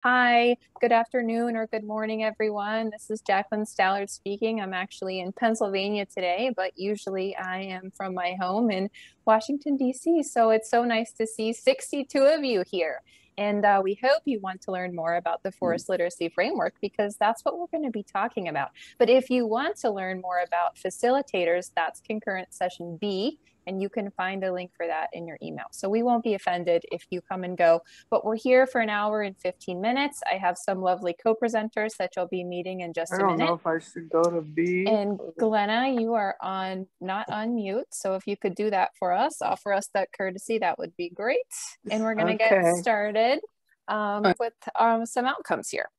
Hi, good afternoon or good morning, everyone. This is Jacqueline Stallard speaking. I'm actually in Pennsylvania today, but usually I am from my home in Washington, D.C. So it's so nice to see 62 of you here. And we hope you want to learn more about the Forest Literacy Framework because that's what we're going to be talking about. But if you want to learn more about facilitators, that's concurrent session B, and you can find a link for that in your email. So we won't be offended if you come and go, but we're here for an hour and 15 minutes. I have some lovely co-presenters that you'll be meeting in just I a don't minute. know if I should go to B. And Glenna, you are not on mute. So if you could do that for us, offer us that courtesy, that would be great. And we're going to get started with some outcomes here.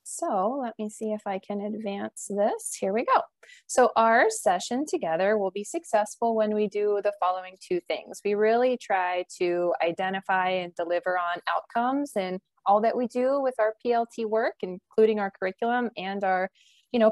So let me see if I can advance this. Here we go. So our session together will be successful when we do the following two things. We really try to identify and deliver on outcomes in all that we do with our PLT work, including our curriculum and our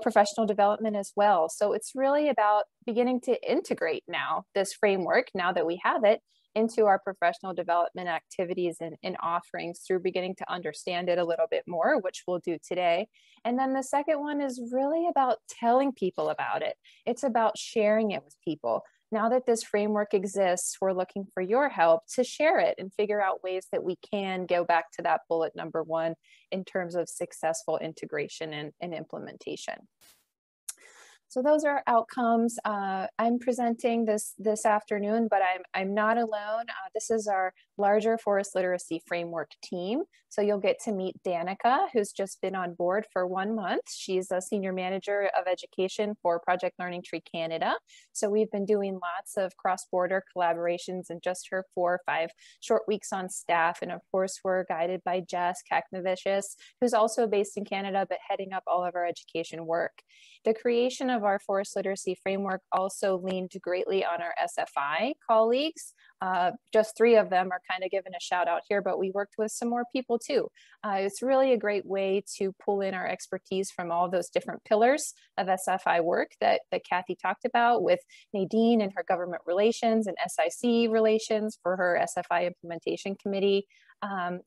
professional development as well. So it's really about beginning to integrate now this framework, now that we have it, into our professional development activities and offerings through beginning to understand it a little bit more, which we'll do today. And then the second one is really about telling people about it. It's about sharing it with people. Now that this framework exists, we're looking for your help to share it and figure out ways that we can go back to that bullet number one in terms of successful integration and implementation. So those are outcomes. I'm presenting this afternoon, but I'm not alone. This is our larger forest literacy framework team. So you'll get to meet Danica, who's just been on board for 1 month. She's a senior manager of education for Project Learning Tree Canada. So we've been doing lots of cross-border collaborations in just her 4 or 5 short weeks on staff. And of course, we're guided by Jess Kaknavicius, who's also based in Canada, but heading up all of our education work. The creation of our forest literacy framework also leaned greatly on our SFI colleagues. Just 3 of them are kind of given a shout out here, but we worked with some more people too. It's really a great way to pull in our expertise from all those different pillars of SFI work that Kathy talked about, with Nadine and her government relations and SIC relations for her SFI implementation committee.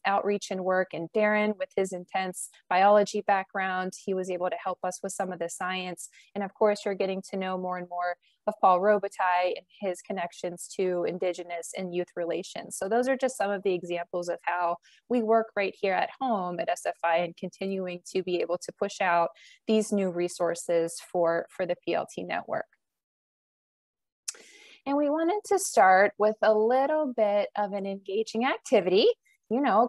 Outreach and work, and Darren with his intense biology background, he was able to help us with some of the science. And of course, you're getting to know more and more of Paul Robitaille and his connections to Indigenous and youth relations. So those are just some of the examples of how we work right here at home at SFI and continuing to be able to push out these new resources for the PLT network. And we wanted to start with a little bit of an engaging activity,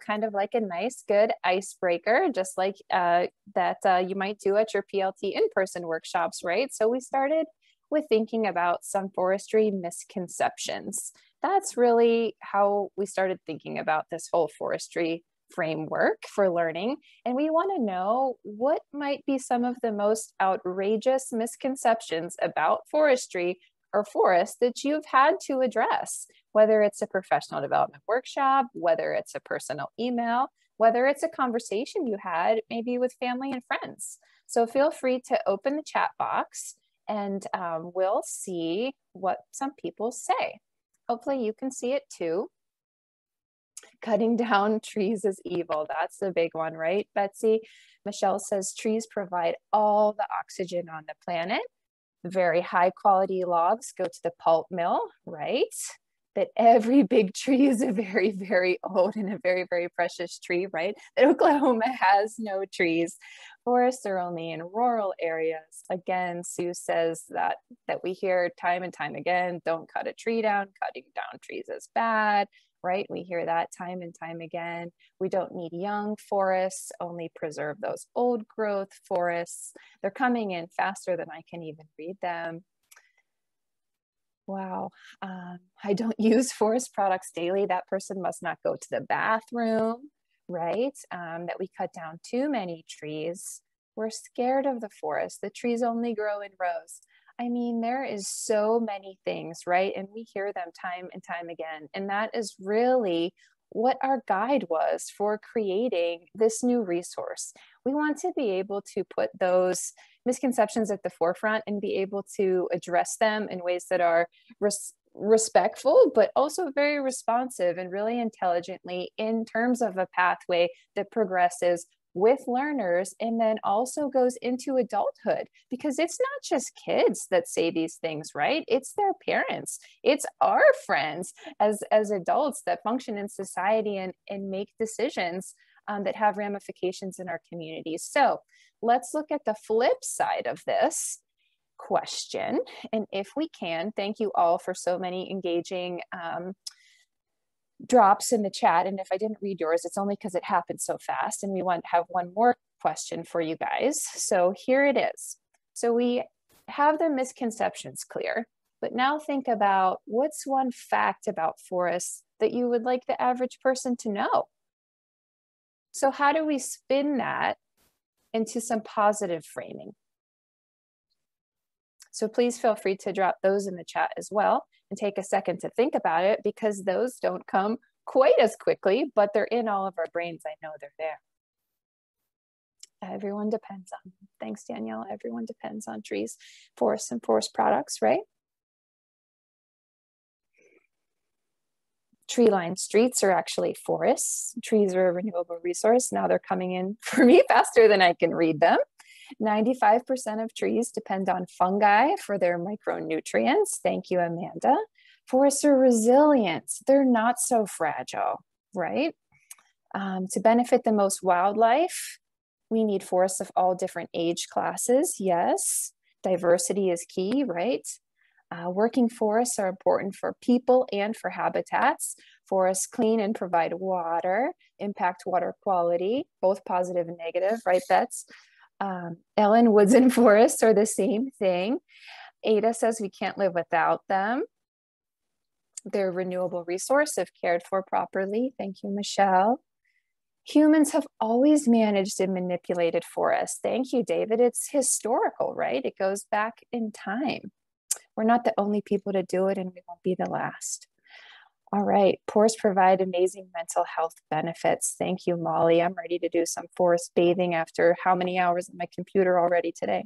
kind of like a nice, good icebreaker, just like that you might do at your PLT in-person workshops, right? So we started with thinking about some forestry misconceptions. That's really how we started thinking about this whole forestry framework for learning. And we want to know what might be some of the most outrageous misconceptions about forestry or forest that you've had to address, whether it's a professional development workshop, whether it's a personal email, whether it's a conversation you had maybe with family and friends. So feel free to open the chat box and we'll see what some people say. Hopefully you can see it too. Cutting down trees is evil. That's the big one, right, Betsy? Michelle says trees provide all the oxygen on the planet. Very high quality logs go to the pulp mill, right? That every big tree is a very, very old and a very, very precious tree, right? That Oklahoma has no trees. Forests are only in rural areas. Again, Sue says that we hear time and time again, don't cut a tree down, cutting down trees is bad, right? We hear that time and time again. We don't need young forests, only preserve those old growth forests. They're coming in faster than I can even read them. Wow, I don't use forest products daily. That person must not go to the bathroom, right? That we cut down too many trees. We're scared of the forest. The trees only grow in rows. I mean, there is so many things, right? And we hear them time and time again. And that is really what our guide was for creating this new resource. We want to be able to put those misconceptions at the forefront and be able to address them in ways that are respectful, but also very responsive and really intelligently in terms of a pathway that progresses with learners and then also goes into adulthood, because it's not just kids that say these things, right? It's their parents, it's our friends as adults that function in society and make decisions that have ramifications in our communities. So let's look at the flip side of this question. And if we can, thank you all for so many engaging drops in the chat. And if I didn't read yours, it's only because it happened so fast. And we want to have one more question for you guys. So here it is. So we have the misconceptions clear, but now think about what's one fact about forests that you would like the average person to know? So how do we spin that into some positive framing? So please feel free to drop those in the chat as well and take a second to think about it, because those don't come quite as quickly, but they're in all of our brains. I know they're there. Everyone depends on, thanks Danielle, everyone depends on trees, forests, and forest products, right? Tree-lined streets are actually forests. Trees are a renewable resource. Now they're coming in for me faster than I can read them. 95% of trees depend on fungi for their micronutrients. Thank you, Amanda. Forests are resilient. They're not so fragile, right? To benefit the most wildlife, we need forests of all different age classes. Yes, diversity is key, right? Working forests are important for people and for habitats. Forests clean and provide water, impact water quality, both positive and negative, right, Bets? Ellen, woods and forests are the same thing. Ada says we can't live without them. They're a renewable resource if cared for properly. Thank you, Michelle. Humans have always managed and manipulated forests. Thank you, David. It's historical, right? It goes back in time. We're not the only people to do it, and we won't be the last. All right, forests provide amazing mental health benefits. Thank you, Molly. I'm ready to do some forest bathing after how many hours on my computer already today?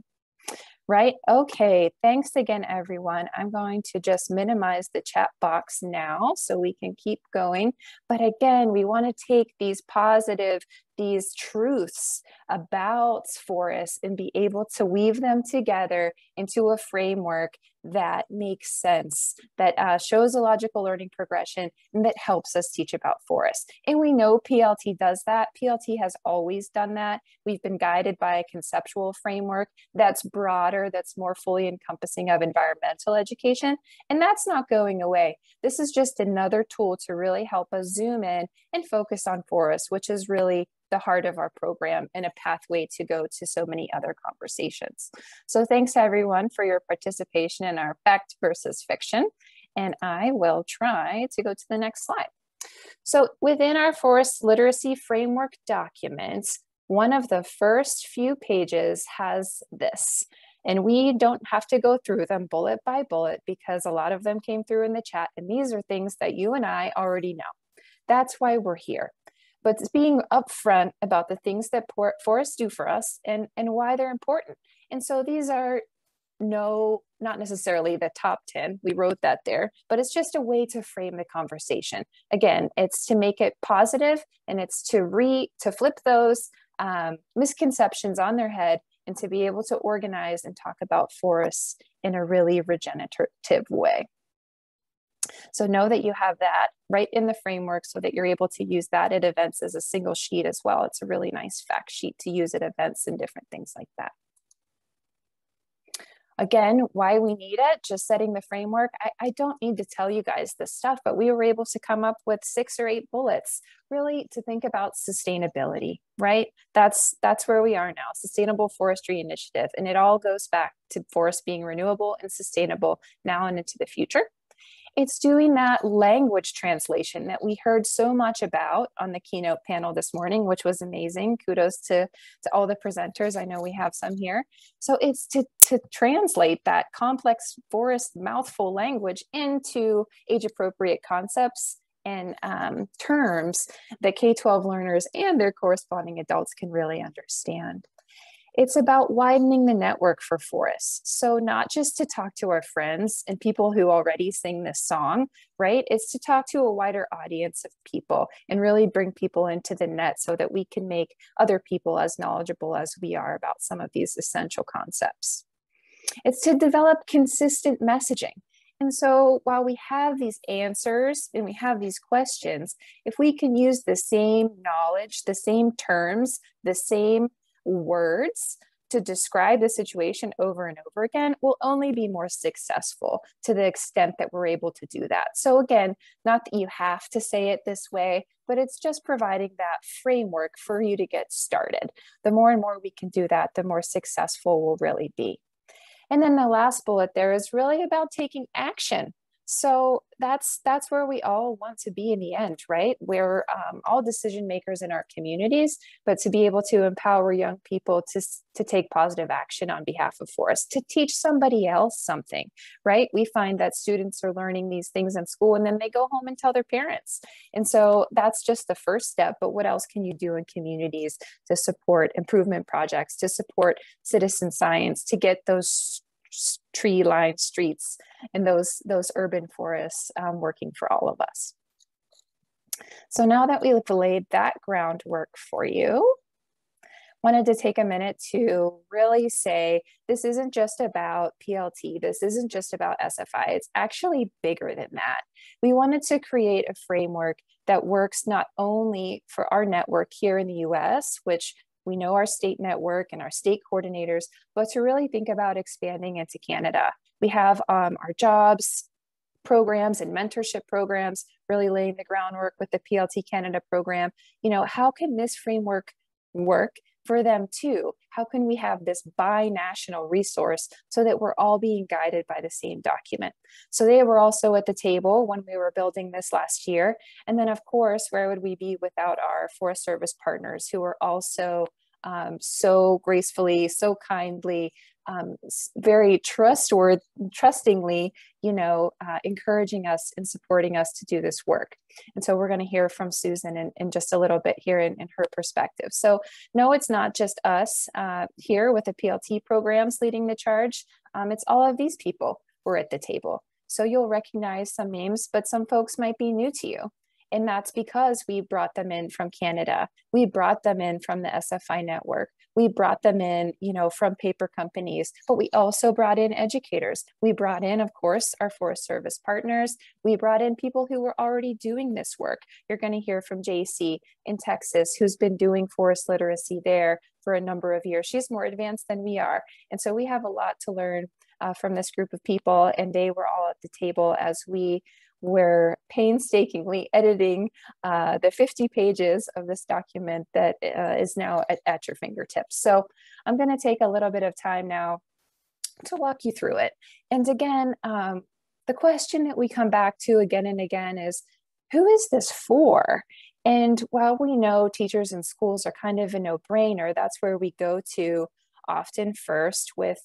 Right, okay, thanks again, everyone. I'm going to just minimize the chat box now so we can keep going. But again, we want to take these positive, these truths about forests and be able to weave them together into a framework that makes sense, that shows a logical learning progression, and that helps us teach about forests. And we know PLT does that. PLT has always done that. We've been guided by a conceptual framework that's broader, that's more fully encompassing of environmental education, and that's not going away. This is just another tool to really help us zoom in and focus on forests, which is really the heart of our program and a pathway to go to so many other conversations. So thanks everyone for your participation in our fact versus fiction. And I will try to go to the next slide. So within our forest literacy framework documents, one of the first few pages has this. And we don't have to go through them bullet by bullet because a lot of them came through in the chat. And these are things that you and I already know. That's why we're here. But it's being upfront about the things that forests do for us and why they're important. And so these are not necessarily the top 10, we wrote that there, but it's just a way to frame the conversation. Again, it's to make it positive, and it's to flip those misconceptions on their head and to be able to organize and talk about forests in a really regenerative way. So know that you have that right in the framework so that you're able to use that at events as a single sheet as well. It's a really nice fact sheet to use at events and different things like that. Again, why we need it, just setting the framework. I don't need to tell you guys this stuff, but we were able to come up with 6 or 8 bullets really to think about sustainability, right? That's where we are now, Sustainable Forestry Initiative. And it all goes back to forests being renewable and sustainable now and into the future. It's doing that language translation that we heard so much about on the keynote panel this morning, which was amazing. Kudos to all the presenters. I know we have some here. So it's to translate that complex forest mouthful language into age-appropriate concepts and terms that K-12 learners and their corresponding adults can really understand. It's about widening the network for forests. So not just to talk to our friends and people who already sing this song, right? It's to talk to a wider audience of people and really bring people into the net so that we can make other people as knowledgeable as we are about some of these essential concepts. It's to develop consistent messaging. And so while we have these answers and we have these questions, if we can use the same knowledge, the same terms, the same words to describe the situation over and over again, we'll only be more successful to the extent that we're able to do that. So again, not that you have to say it this way, but it's just providing that framework for you to get started. The more and more we can do that, the more successful we'll really be. And then the last bullet there is really about taking action. So that's where we all want to be in the end, right? We're all decision makers in our communities, but to be able to empower young people to take positive action on behalf of forests, to teach somebody else something, right? We find that students are learning these things in school and then they go home and tell their parents. And so that's just the first step, but what else can you do in communities to support improvement projects, to support citizen science, to get those tree-lined streets and those urban forests working for all of us. So now that we've laid that groundwork for you, wanted to take a minute to really say, this isn't just about PLT, this isn't just about SFI, it's actually bigger than that. We wanted to create a framework that works not only for our network here in the US, which we know our state network and our state coordinators, but to really think about expanding into Canada. We have our jobs programs and mentorship programs, really laying the groundwork with the PLT Canada program. You know, how can this framework work for them too? How can we have this bi-national resource so that we're all being guided by the same document? So they were also at the table when we were building this last year. And then of course, where would we be without our Forest Service partners who are also so gracefully, so kindly, very trustingly, you know, encouraging us and supporting us to do this work. And so we're going to hear from Susan in just a little bit here in her perspective. So no, it's not just us here with the PLT programs leading the charge. It's all of these people who are at the table. So you'll recognize some names, but some folks might be new to you. And that's because we brought them in from Canada. We brought them in from the SFI network. We brought them in, you know, from paper companies, but we also brought in educators. We brought in, of course, our Forest Service partners. We brought in people who were already doing this work. You're going to hear from JC in Texas, who's been doing forest literacy there for a number of years. She's more advanced than we are. And so we have a lot to learn from this group of people, and they were all at the table as we were painstakingly editing the 50 pages of this document that is now at your fingertips. So I'm going to take a little bit of time now to walk you through it. And again, the question that we come back to again and again is, who is this for? And while we know teachers and schools are kind of a no-brainer, that's where we go to often first with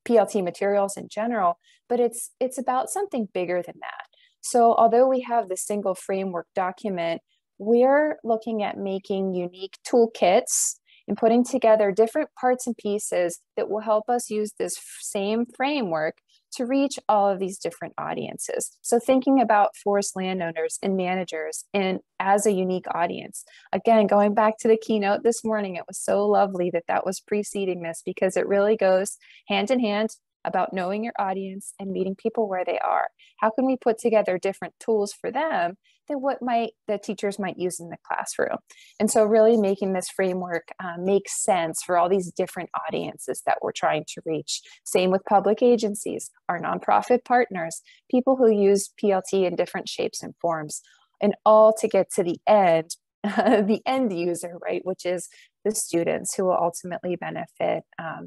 PLT materials in general, but it's about something bigger than that. So although we have the single framework document, we're looking at making unique toolkits and putting together different parts and pieces that will help us use this same framework to reach all of these different audiences. So thinking about forest landowners and managers and as a unique audience. Again, going back to the keynote this morning, it was so lovely that that was preceding this because it really goes hand in hand about knowing your audience and meeting people where they are. How can we put together different tools for them than what the teachers might use in the classroom? And so really making this framework make sense for all these different audiences that we're trying to reach. Same with public agencies, our nonprofit partners, people who use PLT in different shapes and forms, and all to get to the end, the end user, right, which is the students who will ultimately benefit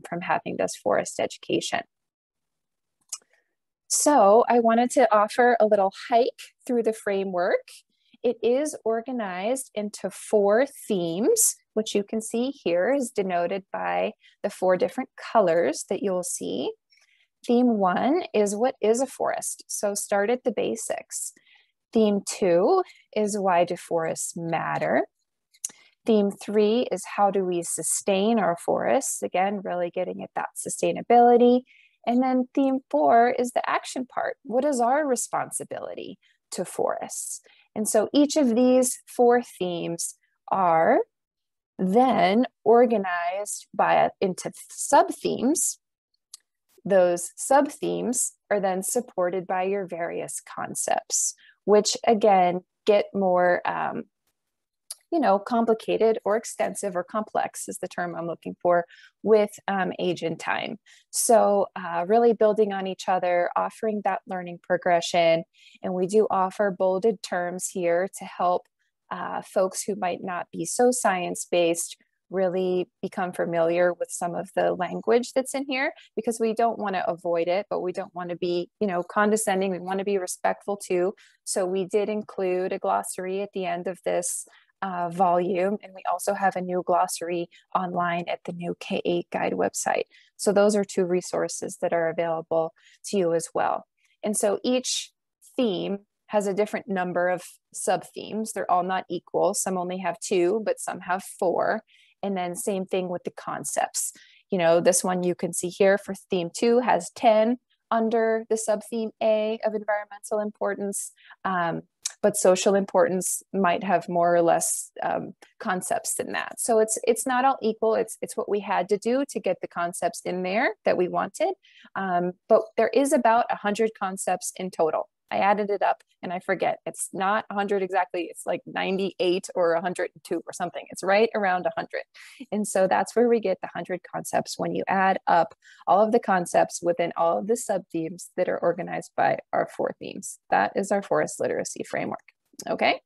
from having this forest education. So I wanted to offer a little hike through the framework. It is organized into 4 themes, which you can see here is denoted by the 4 different colors that you'll see. Theme 1 is what is a forest? So start at the basics. Theme 2 is why do forests matter? Theme 3 is how do we sustain our forests? Again, really getting at that sustainability. And then theme 4 is the action part. What is our responsibility to forests? And so each of these 4 themes are then organized into sub-themes. Those sub-themes are then supported by your various concepts, which again get more complicated or extensive or complex is the term I'm looking for with age and time. So really building on each other, offering that learning progression. And we do offer bolded terms here to help folks who might not be so science-based really become familiar with some of the language that's in here, because we don't want to avoid it, but we don't want to be, condescending. We want to be respectful too. So we did include a glossary at the end of this volume, and we also have a new glossary online at the new K-8 guide website. So those are 2 resources that are available to you as well. And so each theme has a different number of sub-themes. They're all not equal. Some only have 2, but some have 4. And then same thing with the concepts. This one you can see here for theme 2 has 10 under the sub-theme A of environmental importance. But social importance might have more or less concepts than that. So it's not all equal. It's what we had to do to get the concepts in there that we wanted. But there is about 100 concepts in total. I added it up and I forget. It's not 100 exactly. It's like 98 or 102 or something. It's right around 100. And so that's where we get the 100 concepts when you add up all of the concepts within all of the sub-themes that are organized by our 4 themes. That is our forest literacy framework. Okay.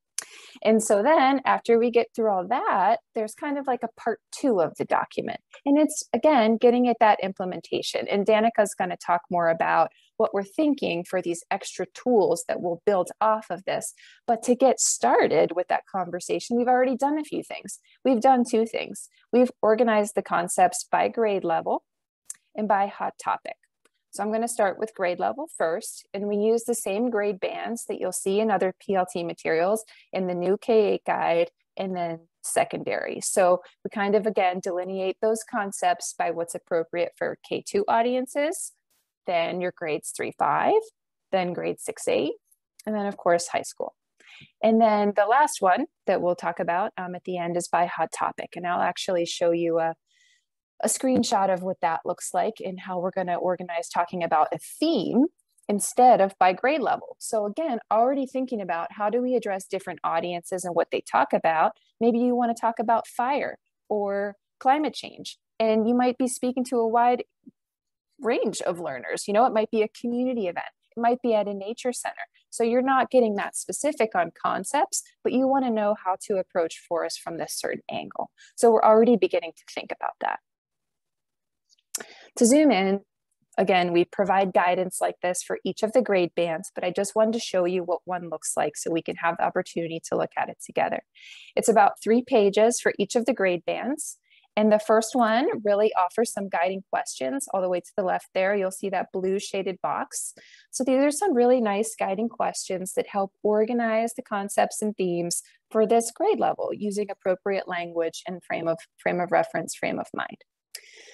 And so then after we get through all that, there's kind of like a part 2 of the document. And it's, again, getting at that implementation. And Danica's going to talk more about what we're thinking for these extra tools that will build off of this. But to get started with that conversation, we've already done a few things. We've done 2 things. We've organized the concepts by grade level and by hot topic. So I'm going to start with grade level first, and we use the same grade bands that you'll see in other PLT materials in the new K-8 guide and then secondary. So we kind of, again, delineate those concepts by what's appropriate for K2 audiences, then your grades 3-5, then grade 6-8, and then of course high school. And then the last one that we'll talk about at the end is by hot topic. And I'll actually show you a screenshot of what that looks like and how we're going to organize talking about a theme instead of by grade level. So again, already thinking about how do we address different audiences and what they talk about. Maybe you want to talk about fire or climate change, and you might be speaking to a wide range of learners. It might be a community event. It might be at a nature center. So you're not getting that specific on concepts, but you want to know how to approach forests from this certain angle. So we're already beginning to think about that. To zoom in, again, we provide guidance like this for each of the grade bands, but I just wanted to show you what one looks like so we can have the opportunity to look at it together. It's about 3 pages for each of the grade bands. And the first one really offers some guiding questions all the way to the left there. You'll see that blue shaded box. So these are some really nice guiding questions that help organize the concepts and themes for this grade level using appropriate language and frame of reference, frame of mind.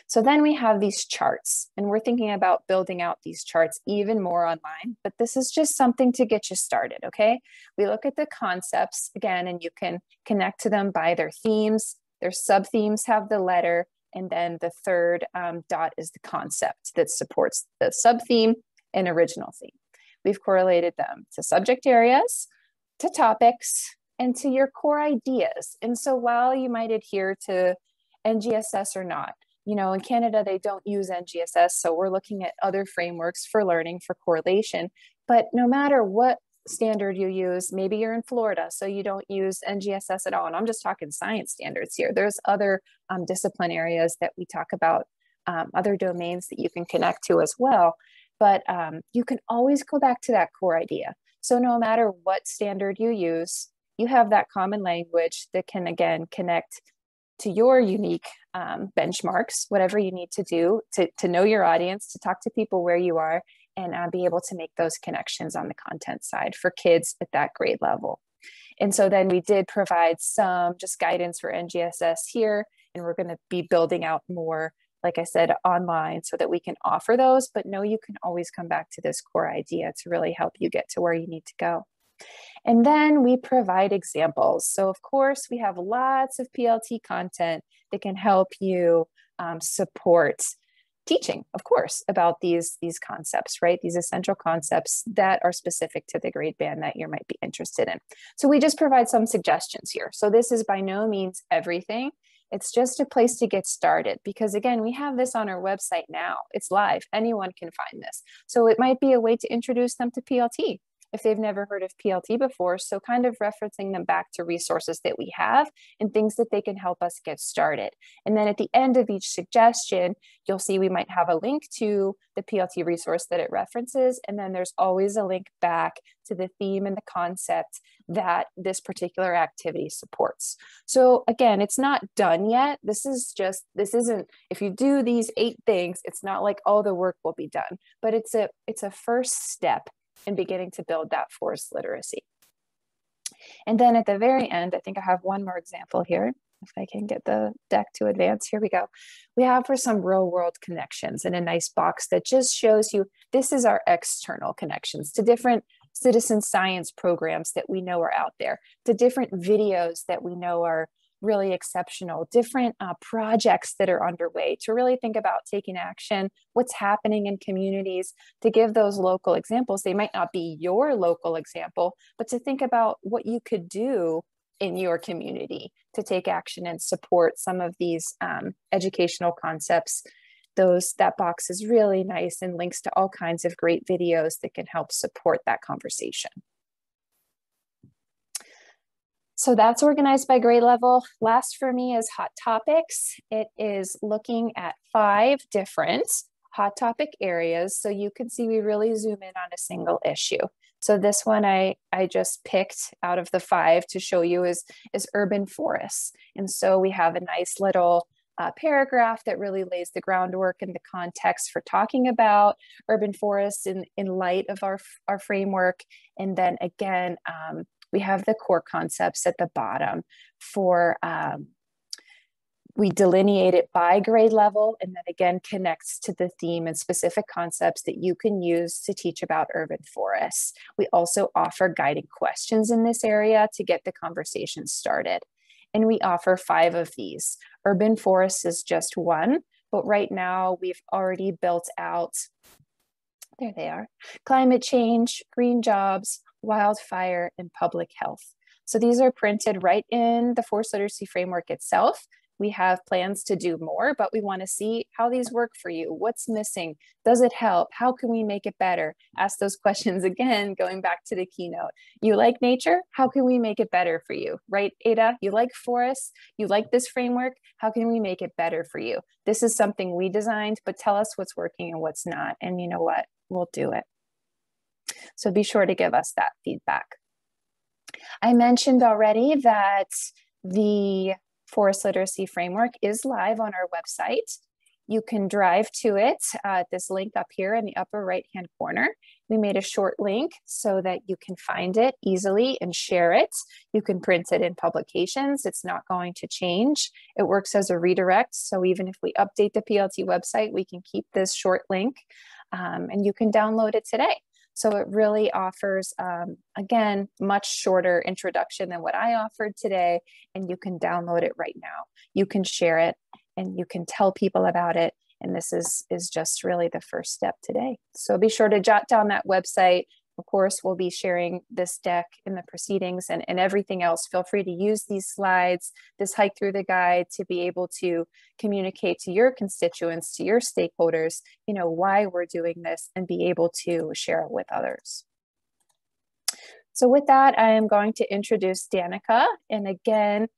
So then we have these charts, and we're thinking about building out these charts even more online, but this is just something to get you started, okay? We look at the concepts again, and you can connect to them by their themes. Their sub-themes have the letter, and then the third dot is the concept that supports the sub-theme and original theme. We've correlated them to subject areas, to topics, and to your core ideas. And so while you might adhere to NGSS or not, in Canada, they don't use NGSS, so we're looking at other frameworks for learning for correlation. But no matter what standard you use, maybe you're in Florida, so you don't use NGSS at all. And I'm just talking science standards here. There's other discipline areas that we talk about, other domains that you can connect to as well. But you can always go back to that core idea. So no matter what standard you use, you have that common language that can, again, connect to your unique benchmarks, whatever you need to do to know your audience, to talk to people where you are, and be able to make those connections on the content side for kids at that grade level. And so then we did provide some just guidance for NGSS here, and we're going to be building out more, like I said, online so that we can offer those, but know you can always come back to this core idea to really help you get to where you need to go. And then we provide examples. So of course we have lots of PLT content that can help you support teaching, of course, about these concepts, right? These essential concepts that are specific to the grade band that you might be interested in. So we just provide some suggestions here. So this is by no means everything. It's just a place to get started because again, we have this on our website now. It's live, anyone can find this. So it might be a way to introduce them to PLT if they've never heard of PLT before. So kind of referencing them back to resources that we have and things that they can help us get started. And then at the end of each suggestion, you'll see we might have a link to the PLT resource that it references. And then there's always a link back to the theme and the concept that this particular activity supports. So again, it's not done yet. This isn't, if you do these 8 things, it's not like all the work will be done, but it's a first step in beginning to build that forest literacy. And then at the very end, I think I have one more example here. If I can get the deck to advance, here we go. We have for some real world connections in a nice box that just shows you, this is our external connections to different citizen science programs that we know are out there, to different videos that we know are really exceptional, different projects that are underway to really think about taking action, what's happening in communities, to give those local examples. They might not be your local example, but to think about what you could do in your community to take action and support some of these educational concepts. That box is really nice and links to all kinds of great videos that can help support that conversation. So that's organized by grade level. Last for me is hot topics. It is looking at 5 different hot topic areas. So you can see we really zoom in on a single issue. So this one I just picked out of the 5 to show you is urban forests. And so we have a nice little paragraph that really lays the groundwork and the context for talking about urban forests in light of our framework. And then again, we have the core concepts at the bottom for, we delineate it by grade level, and then again connects to the theme and specific concepts that you can use to teach about urban forests. We also offer guiding questions in this area to get the conversation started. And we offer 5 of these. Urban forests is just one, but right now we've already built out, there they are, climate change, green jobs, wildfire, and public health. So these are printed right in the Forest Literacy Framework itself. We have plans to do more, but we want to see how these work for you. What's missing? Does it help? How can we make it better? Ask those questions again, going back to the keynote. You like nature? How can we make it better for you? Right, Ada? You like forests? You like this framework? How can we make it better for you? This is something we designed, but tell us what's working and what's not. And you know what? We'll do it. So be sure to give us that feedback. I mentioned already that the Forest Literacy Framework is live on our website. You can drive to it at this link up here in the upper right-hand corner. We made a short link so that you can find it easily and share it. You can print it in publications. It's not going to change. It works as a redirect. So even if we update the PLT website, we can keep this short link and you can download it today. So it really offers, again, much shorter introduction than what I offered today, and you can download it right now. You can share it and you can tell people about it. And this is just really the first step today. So be sure to jot down that website. Of course, we'll be sharing this deck in the proceedings and everything else. Feel free to use these slides, this hike through the guide to be able to communicate to your constituents, to your stakeholders, you know, why we're doing this and be able to share it with others. So with that, I am going to introduce Danica. And again,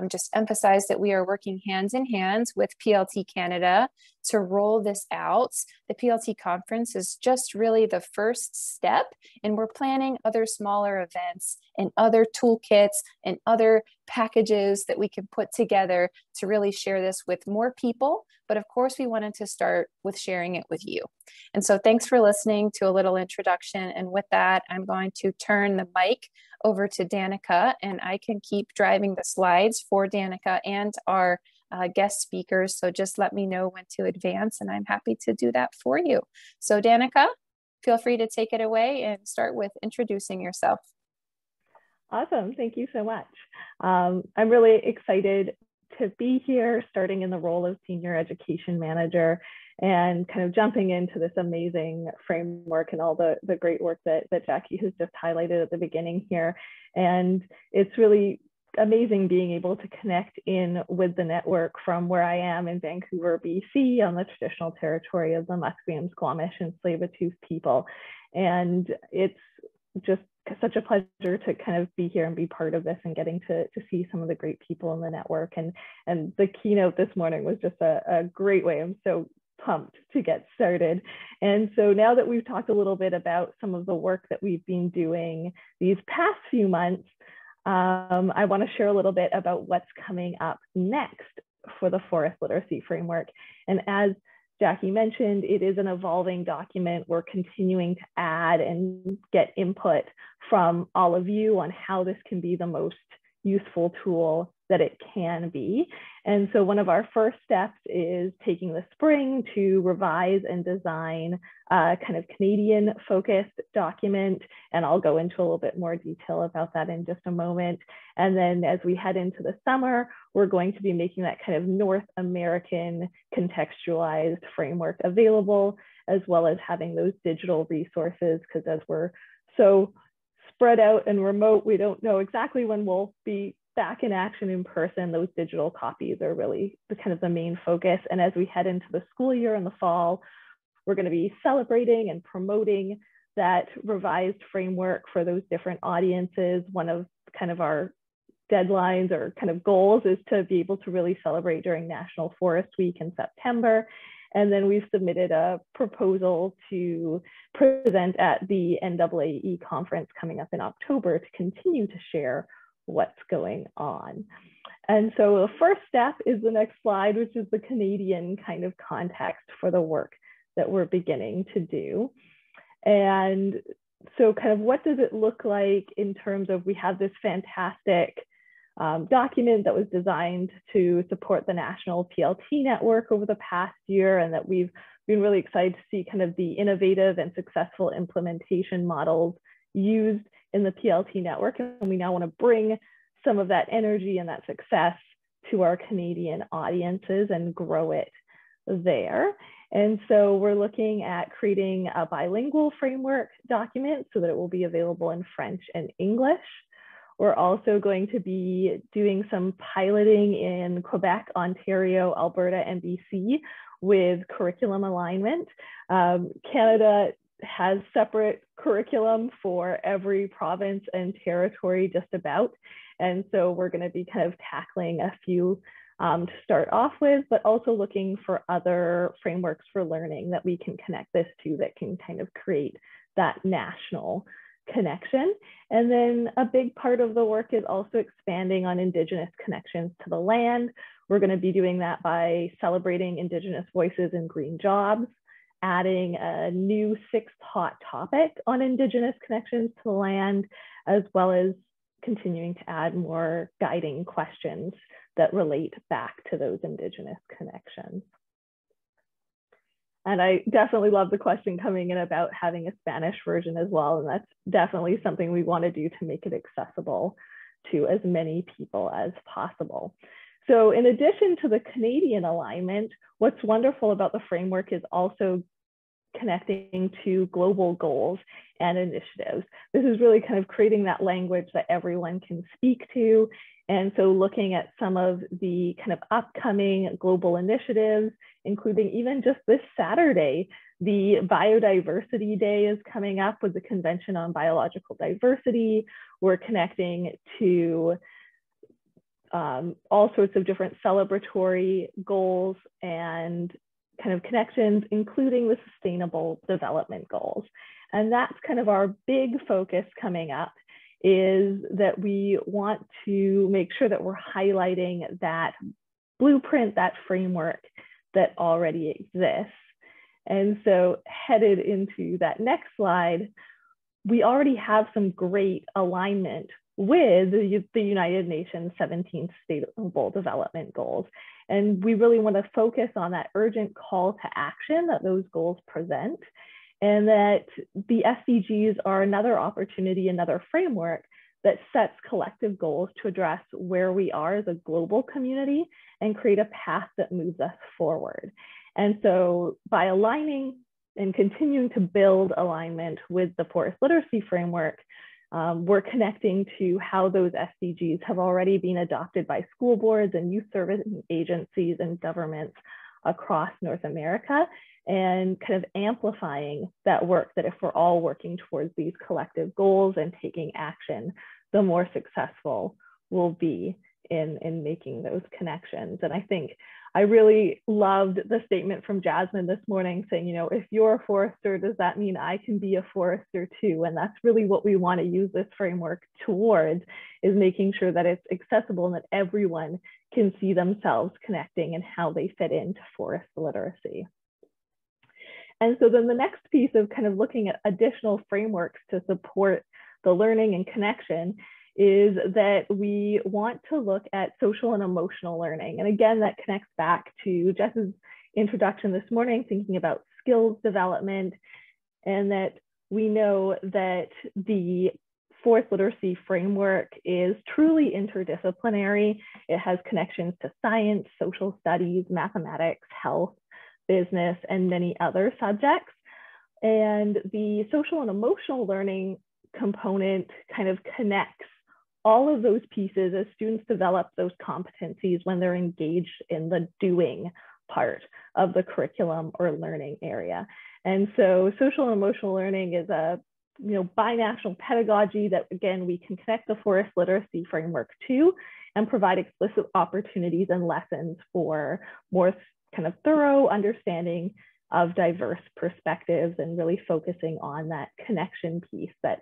just emphasize that we are working hands in hand with PLT Canada to roll this out. The PLT conference is just really the first step, and we're planning other smaller events and other toolkits and other packages that we can put together to really share this with more people. But of course, we wanted to start with sharing it with you. And so thanks for listening to a little introduction. And with that, I'm going to turn the mic over to Danica, and I can keep driving the slides for Danica and our guest speakers. So just let me know when to advance, and I'm happy to do that for you. So Danica, feel free to take it away and start with introducing yourself. Awesome, thank you so much. I'm really excited to be here, starting in the role of Senior Education Manager and kind of jumping into this amazing framework and all the great work that Jackie has just highlighted at the beginning here. And it's really amazing being able to connect in with the network from where I am in Vancouver, BC, on the traditional territory of the Musqueam, Squamish, and Tsleil-Waututh people. And it's just such a pleasure to kind of be here and be part of this and getting to see some of the great people in the network. And the keynote this morning was just a great way. I'm so pumped to get started. And so now that we've talked a little bit about some of the work that we've been doing these past few months, I want to share a little bit about what's coming up next for the Forest Literacy Framework. And as Jackie mentioned, it is an evolving document. We're continuing to add and get input from all of you on how this can be the most useful tool that it can be. And so one of our first steps is taking the spring to revise and design a kind of Canadian focused document. And I'll go into a little bit more detail about that in just a moment. And then as we head into the summer, we're going to be making that kind of North American contextualized framework available, as well as having those digital resources, because as we're so spread out and remote, we don't know exactly when we'll be back in action in person. Those digital copies are really the main focus. And as we head into the school year in the fall, we're going to be celebrating and promoting that revised framework for those different audiences. One of our deadlines or goals is to be able to really celebrate during National Forest Week in September. And then we've submitted a proposal to present at the NAAE conference coming up in October to continue to share what's going on. And so the first step is the next slide, which is the Canadian kind of context for the work that we're beginning to do. And so what does it look like in terms of, we have this fantastic document that was designed to support the national PLT network over the past year, and that we've been really excited to see the innovative and successful implementation models used in the PLT network. And we now want to bring some of that energy and that success to our Canadian audiences and grow it there. And so we're looking at creating a bilingual framework document so that it will be available in French and English. We're also going to be doing some piloting in Quebec, Ontario, Alberta, and BC with curriculum alignment. Canada has separate curriculum for every province and territory just about. And so we're going to be tackling a few to start off with, but also looking for other frameworks for learning that we can connect this to that can create that national connection. And then a big part of the work is also expanding on Indigenous connections to the land. We're going to be doing that by celebrating Indigenous voices in green jobs, adding a new 6th hot topic on Indigenous connections to the land, as well as continuing to add more guiding questions that relate back to those Indigenous connections. And I definitely love the question coming in about having a Spanish version as well. And that's definitely something we want to do to make it accessible to as many people as possible. So in addition to the Canadian alignment, what's wonderful about the framework is also connecting to global goals and initiatives. This is really creating that language that everyone can speak to. And so looking at some of the upcoming global initiatives, including even just this Saturday, the Biodiversity Day is coming up with the Convention on Biological Diversity. We're connecting to all sorts of different celebratory goals and connections, including the Sustainable Development Goals. And that's our big focus coming up is that we want to make sure that we're highlighting that blueprint, that framework that already exists. And so headed into that next slide, we already have some great alignment with the United Nations 17th Sustainable Development Goals. And we really want to focus on that urgent call to action that those goals present, and that the SDGs are another opportunity, another framework that sets collective goals to address where we are as a global community and create a path that moves us forward. And so by aligning and continuing to build alignment with the forest literacy framework, we're connecting to how those SDGs have already been adopted by school boards and youth service agencies and governments across North America, and kind of amplifying that work, that if we're all working towards these collective goals and taking action, the more successful we'll be in making those connections. And I think I really loved the statement from Jasmine this morning saying, you know, if you're a forester, does that mean I can be a forester too? And that's really what we want to use this framework towards, is making sure that it's accessible and that everyone can see themselves connecting and how they fit into forest literacy. And so then the next piece of kind of looking at additional frameworks to support the learning and connection is that we want to look at social and emotional learning. And again, that connects back to Jess's introduction this morning, thinking about skills development, and that we know that the forest literacy framework is truly interdisciplinary. It has connections to science, social studies, mathematics, health, business, and many other subjects. And the social and emotional learning component kind of connects all of those pieces as students develop those competencies when they're engaged in the doing part of the curriculum or learning area. And so social and emotional learning is a binational pedagogy that, again, we can connect the forest literacy framework to and provide explicit opportunities and lessons for more kind of thorough understanding of diverse perspectives, and really focusing on that connection piece, that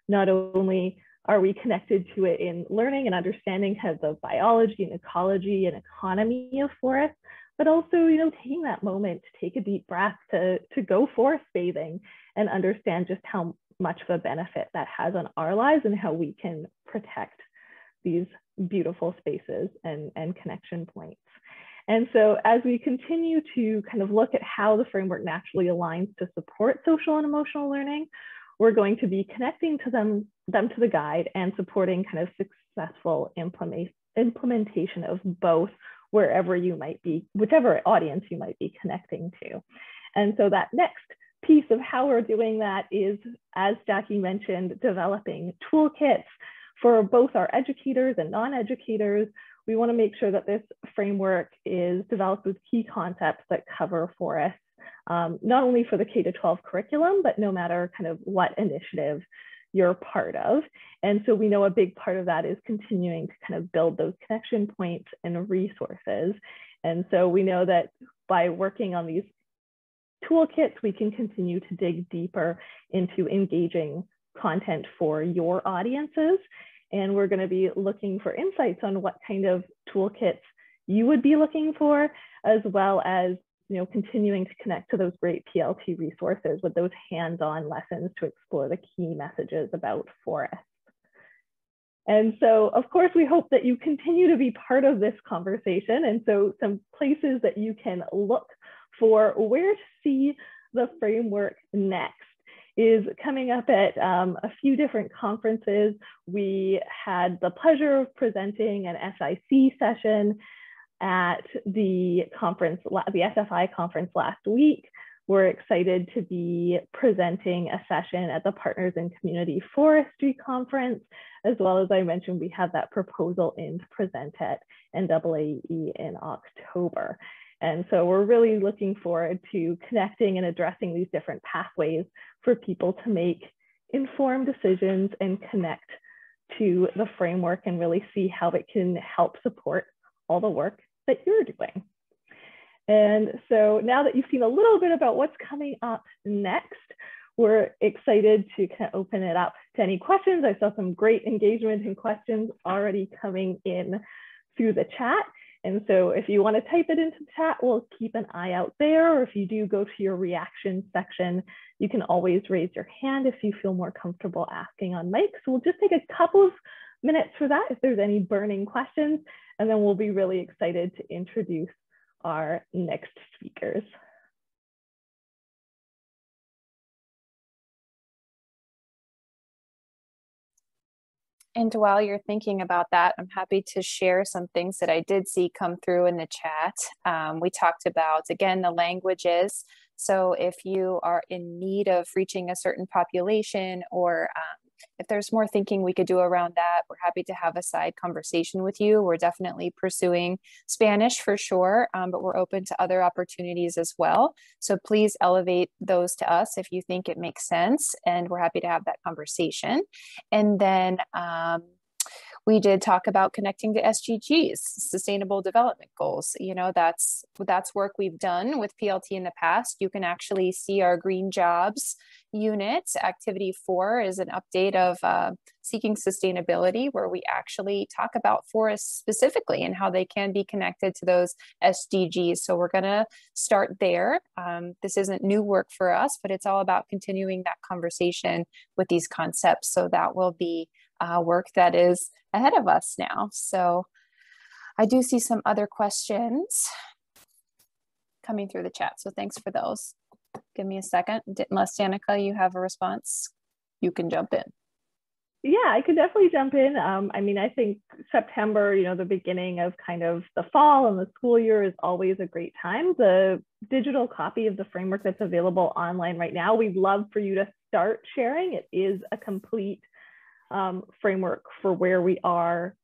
not only are we connected to it in learning and understanding kind of the biology and ecology and economy of forests, but also, taking that moment to take a deep breath, to go forest bathing and understand just how much of a benefit that has on our lives and how we can protect these beautiful spaces and connection points. And so as we continue to kind of look at how the framework naturally aligns to support social and emotional learning, we're going to be connecting to them to the guide and supporting kind of successful implementation of both wherever you might be, whichever audience you might be connecting to. And so that next piece of how we're doing that is, as Jackie mentioned, developing toolkits for both our educators and non-educators. We want to make sure that this framework is developed with key concepts that cover forests, not only for the K-12 curriculum, but no matter kind of what initiative you're part of. And so we know a big part of that is continuing to kind of build those connection points and resources. And so we know that by working on these toolkits, we can continue to dig deeper into engaging content for your audiences. And we're going to be looking for insights on what kind of toolkits you would be looking for, as well as continuing to connect to those great PLT resources with those hands-on lessons to explore the key messages about forests. And so, of course, we hope that you continue to be part of this conversation. And so some places that you can look for where to see the framework next is coming up at a few different conferences. We had the pleasure of presenting an SIC session at the conference, the SFI conference last week. We're excited to be presenting a session at the Partners in Community Forestry Conference, as well as I mentioned, we have that proposal in to present at NAAE in October. And so we're really looking forward to connecting and addressing these different pathways for people to make informed decisions and connect to the framework and really see how it can help support all the work that you're doing. And so now that you've seen a little bit about what's coming up next, we're excited to kind of open it up to any questions. I saw some great engagement and questions already coming in through the chat. And so if you want to type it into the chat, we'll keep an eye out there. Or if you do go to your reaction section, you can always raise your hand if you feel more comfortable asking on mic. So we'll just take a couple of minutes for that if there's any burning questions, and then we'll be really excited to introduce our next speakers. And while you're thinking about that, I'm happy to share some things that I did see come through in the chat. We talked about, again, the languages. So if you are in need of reaching a certain population, or if there's more thinking we could do around that, we're happy to have a side conversation with you. We're definitely pursuing Spanish for sure, but we're open to other opportunities as well. So please elevate those to us if you think it makes sense, and we're happy to have that conversation. And then we did talk about connecting to SDGs, Sustainable Development Goals. You know, that's work we've done with PLT in the past. You can actually see our Green Jobs unit. Activity 4 is an update of Seeking Sustainability, where we actually talk about forests specifically and how they can be connected to those SDGs. So we're going to start there. This isn't new work for us, but it's all about continuing that conversation with these concepts. So that will be work that is ahead of us now. So I do see some other questions coming through the chat. So thanks for those. Give me a second. Unless Danica, you have a response, you can jump in. Yeah, I could definitely jump in. I mean, I think September, you know, the beginning of kind of the fall and the school year is always a great time. The digital copy of the framework that's available online right now, we'd love for you to start sharing. It is a complete framework for where we are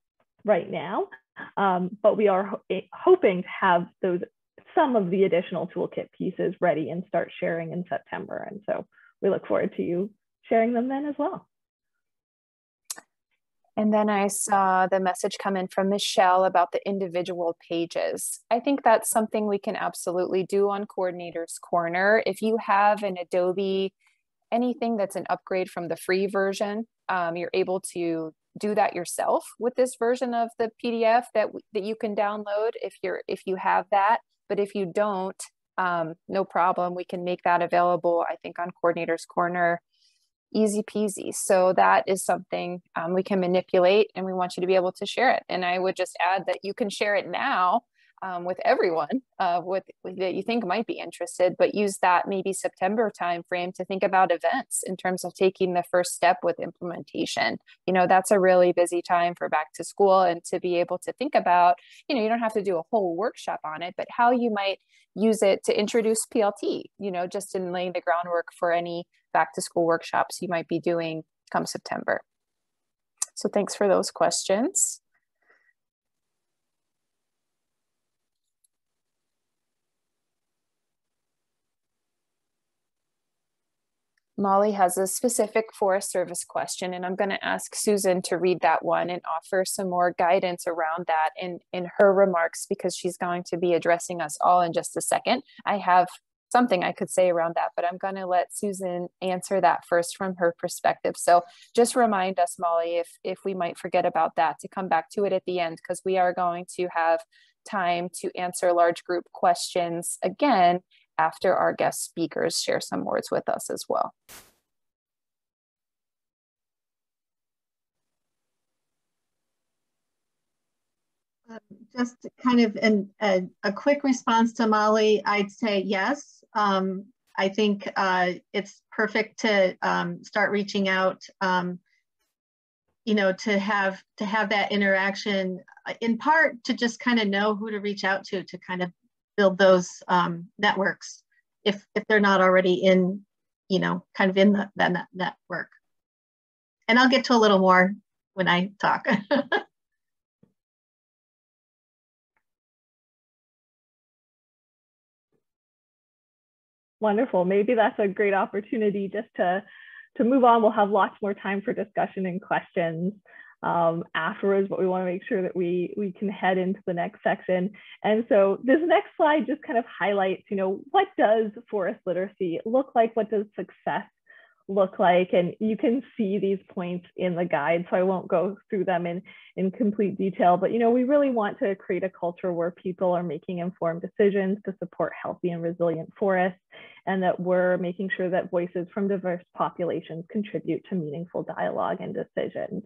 right now, but we are hoping to have some of the additional toolkit pieces ready and start sharing in September. And so we look forward to you sharing them then as well. And then I saw the message come in from Michelle about the individual pages. I think that's something we can absolutely do on Coordinator's Corner. If you have an Adobe, anything that's an upgrade from the free version, you're able to do that yourself with this version of the PDF that you can download if you have that. But if you don't, no problem. We can make that available, I think, on Coordinator's Corner. Easy peasy. So that is something we can manipulate, and we want you to be able to share it. And I would just add that you can share it now with everyone that you think might be interested, but use that maybe September timeframe to think about events in terms of taking the first step with implementation. You know, that's a really busy time for back to school, and to be able to think about, you know, you don't have to do a whole workshop on it, but how you might use it to introduce PLT, you know, just in laying the groundwork for any back to school workshops you might be doing come September. So thanks for those questions. Molly has a specific Forest Service question, and I'm going to ask Susan to read that one and offer some more guidance around that in her remarks, because she's going to be addressing us all in just a second. I have something I could say around that, but I'm going to let Susan answer that first from her perspective. So just remind us, Molly, if we might forget about that, to come back to it at the end, because we are going to have time to answer large group questions again after our guest speakers share some words with us as well. Just kind of a quick response to Molly, I'd say yes. I think it's perfect to start reaching out, you know, to have that interaction, in part to just kind of know who to reach out to kind of build those networks if they're not already in, you know, kind of in that network. And I'll get to a little more when I talk. Wonderful. Maybe that's a great opportunity just to move on. We'll have lots more time for discussion and questions afterwards, but we want to make sure that we can head into the next section. And so this next slide just kind of highlights, you know, what does forest literacy look like? What does success look like? And you can see these points in the guide, so I won't go through them in complete detail, but we really want to create a culture where people are making informed decisions to support healthy and resilient forests, and that we're making sure that voices from diverse populations contribute to meaningful dialogue and decisions.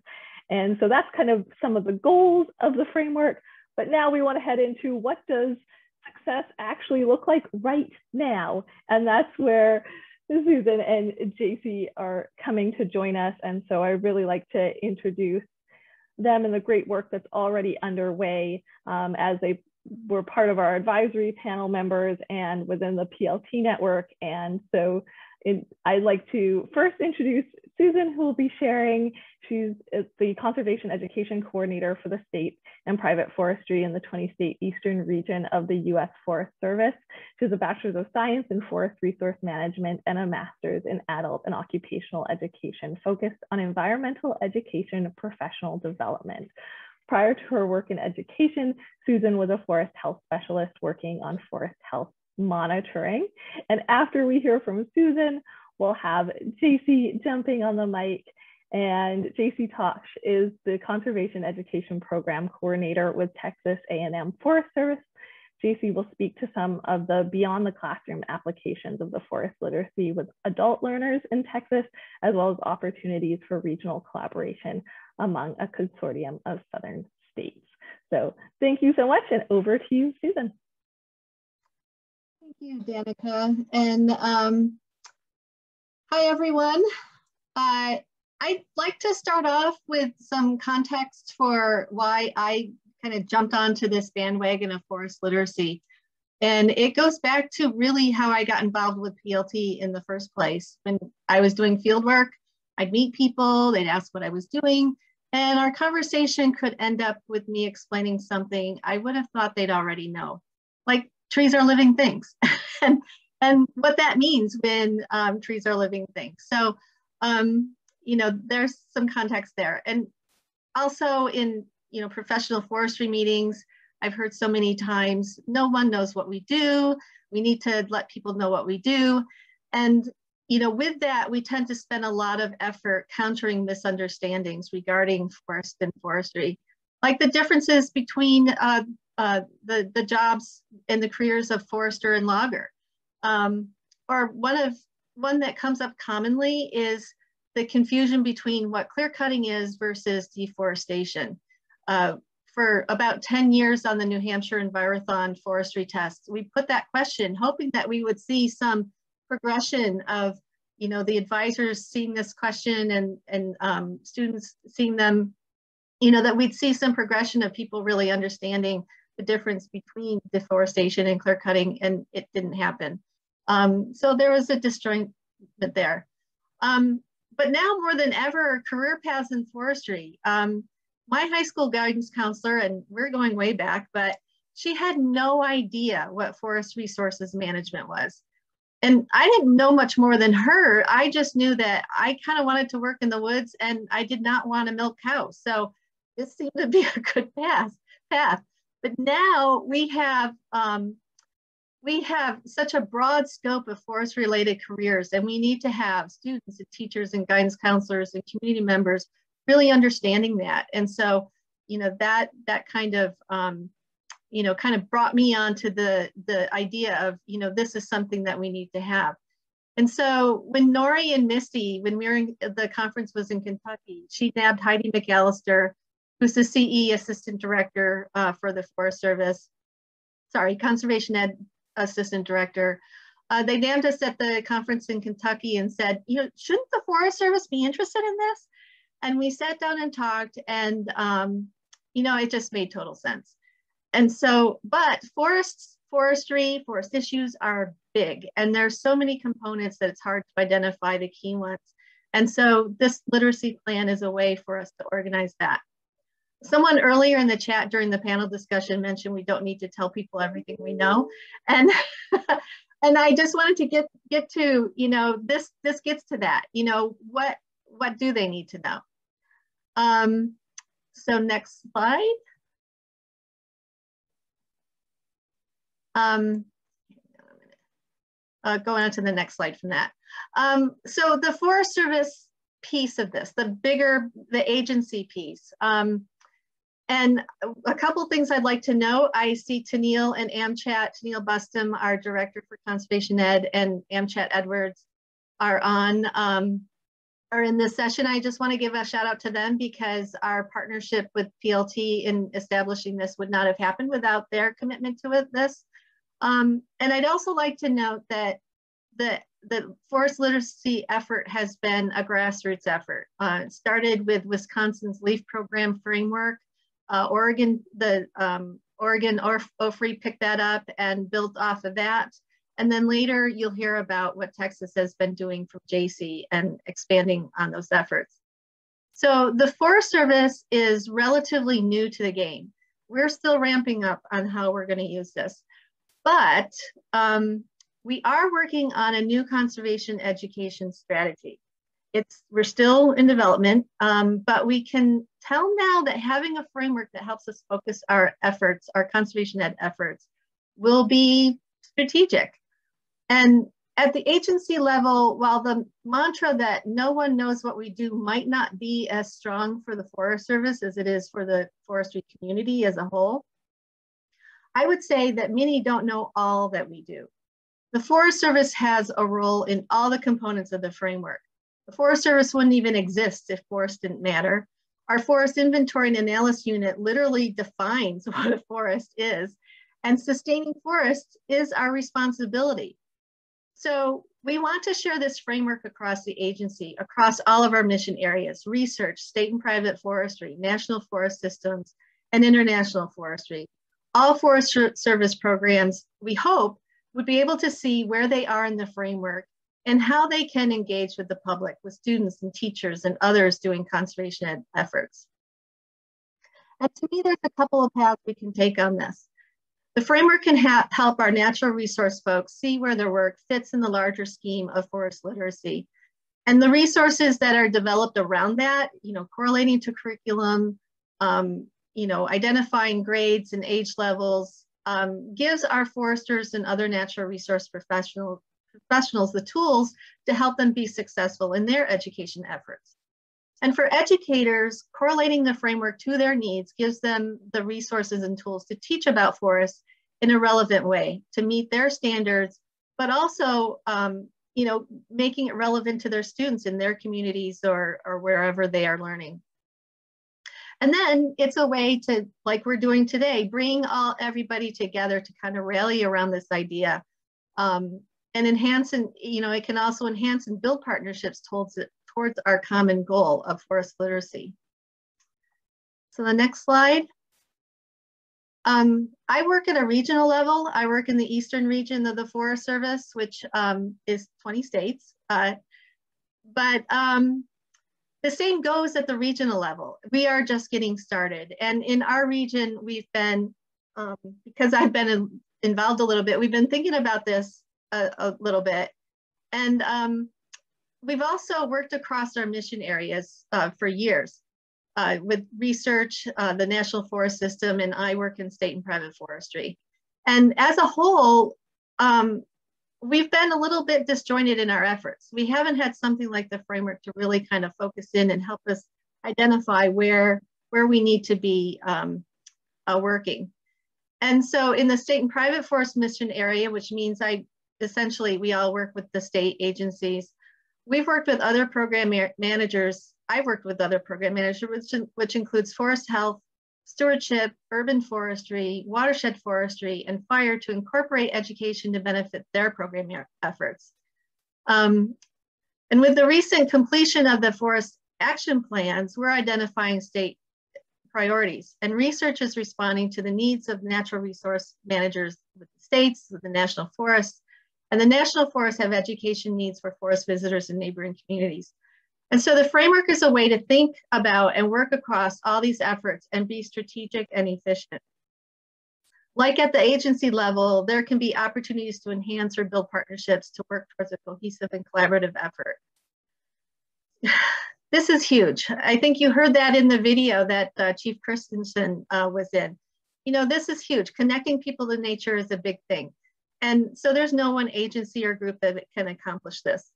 And so that's kind of some of the goals of the framework. But now we want to head into, what does success actually look like right now? And that's where Susan and JC are coming to join us. And so I really like to introduce them and the great work that's already underway, as they were part of our advisory panel members and within the PLT network. And so I'd like to first introduce Susan, who will be sharing. She's the Conservation Education Coordinator for the state and private forestry in the 20-state eastern region of the U.S. Forest Service. She has a Bachelor's of Science in Forest Resource Management and a Master's in Adult and Occupational Education, focused on environmental education and professional development. Prior to her work in education, Susan was a forest health specialist working on forest health monitoring. And after we hear from Susan, we'll have JC jumping on the mic. And JC Tosh is the Conservation Education Program Coordinator with Texas A&M Forest Service. JC will speak to some of the beyond the classroom applications of the forest literacy with adult learners in Texas, as well as opportunities for regional collaboration among a consortium of southern states. So thank you so much, and over to you, Susan. Thank you, Danica. And hi, everyone. I'd like to start off with some context for why I kind of jumped onto this bandwagon of forest literacy. And it goes back to really how I got involved with PLT in the first place. When I was doing field work, I'd meet people, they'd ask what I was doing, and our conversation could end up with me explaining something I would have thought they'd already know, like trees are living things, and what that means when trees are living things. So, there's some context there. And also in, professional forestry meetings, I've heard so many times, no one knows what we do. We need to let people know what we do. And, with that, we tend to spend a lot of effort countering misunderstandings regarding forest and forestry, like the differences between the jobs and the careers of forester and logger. Or one that comes up commonly is the confusion between what clear cutting is versus deforestation. For about 10 years on the New Hampshire Envirothon forestry test, we put that question, hoping that we would see some progression of, the advisors seeing this question and students seeing them, that we'd see some progression of people really understanding the difference between deforestation and clear cutting, and it didn't happen. So there was a disjointment there. But now more than ever, career paths in forestry. My high school guidance counselor, and we're going way back, but she had no idea what forest resources management was. And I didn't know much more than her. I just knew that I kind of wanted to work in the woods and I did not want to milk cows. So this seemed to be a good path. But now we have such a broad scope of forest-related careers, and we need to have students and teachers and guidance counselors and community members really understanding that. And so, that kind of brought me onto the idea of, this is something that we need to have. And so when Nori and Misty, when we were in, the conference was in Kentucky, she nabbed Heidi McAllister, who's the CE Assistant Director for the Forest Service, Conservation Ed Assistant Director. They named us at the conference in Kentucky and said, shouldn't the Forest Service be interested in this? And we sat down and talked, and it just made total sense. And so, but forestry, forest issues are big, and there's so many components that it's hard to identify the key ones. And so this literacy plan is a way for us to organize that. Someone earlier in the chat during the panel discussion mentioned we don't need to tell people everything we know. And and I just wanted to get to, this gets to that, what do they need to know? So next slide. Going on to the next slide from that. So the Forest Service piece of this, the agency piece. And a couple things I'd like to note. I see Tennille and Amchat, Tennille Bustum, our Director for Conservation Ed, and Amchat Edwards are in this session. I just want to give a shout out to them because our partnership with PLT in establishing this would not have happened without their commitment to this. And I'd also like to note that the forest literacy effort has been a grassroots effort. It started with Wisconsin's LEAF program framework. Oregon OFRI picked that up and built off of that. And then later you'll hear about what Texas has been doing from JC and expanding on those efforts. So the Forest Service is relatively new to the game. We're still ramping up on how we're going to use this. But we are working on a new conservation education strategy. We're still in development, but we can tell now that having a framework that helps us focus our efforts, our conservation ed efforts, will be strategic. And at the agency level, while the mantra that no one knows what we do might not be as strong for the Forest Service as it is for the forestry community as a whole, I would say that many don't know all that we do. The Forest Service has a role in all the components of the framework. The Forest Service wouldn't even exist if forests didn't matter. Our Forest Inventory and Analysis Unit literally defines what a forest is, and sustaining forests is our responsibility. So we want to share this framework across the agency, across all of our mission areas: research, state and private forestry, national forest systems, and international forestry. All Forest Service programs, we hope, would be able to see where they are in the framework and how they can engage with the public, with students and teachers and others doing conservation ed efforts. And to me, there's a couple of paths we can take on this. The framework can help our natural resource folks see where their work fits in the larger scheme of forest literacy. And the resources that are developed around that, correlating to curriculum, identifying grades and age levels, gives our foresters and other natural resource professionals the tools to help them be successful in their education efforts. And for educators, correlating the framework to their needs gives them the resources and tools to teach about forests in a relevant way to meet their standards, but also making it relevant to their students in their communities or wherever they are learning. And then it's a way to, like we're doing today, bring everybody together to kind of rally around this idea, and enhance, and it can also enhance and build partnerships towards our common goal of forest literacy. So the next slide. I work at a regional level. I work in the eastern region of the Forest Service, which is 20 states. But the same goes at the regional level. We are just getting started. And in our region, we've been, because I've been involved a little bit, we've been thinking about this a little bit. And we've also worked across our mission areas for years with research, the National Forest System, and I work in state and private forestry. And as a whole, we've been a little bit disjointed in our efforts. We haven't had something like the framework to really kind of focus in and help us identify where we need to be working. And so in the state and private forest mission area, which means essentially we all work with the state agencies, we've worked with other program managers. I've worked with other program managers, which includes forest health, stewardship, urban forestry, watershed forestry, and fire to incorporate education to benefit their program efforts. And with the recent completion of the forest action plans, we're identifying state priorities, and research is responding to the needs of natural resource managers with the states, with the national forests, and the national forests have education needs for forest visitors in neighboring communities. And so the framework is a way to think about and work across all these efforts and be strategic and efficient. Like at the agency level, there can be opportunities to enhance or build partnerships to work towards a cohesive and collaborative effort. This is huge. I think you heard that in the video that Chief Christensen was in. This is huge. Connecting people to nature is a big thing. And so there's no one agency or group that can accomplish this.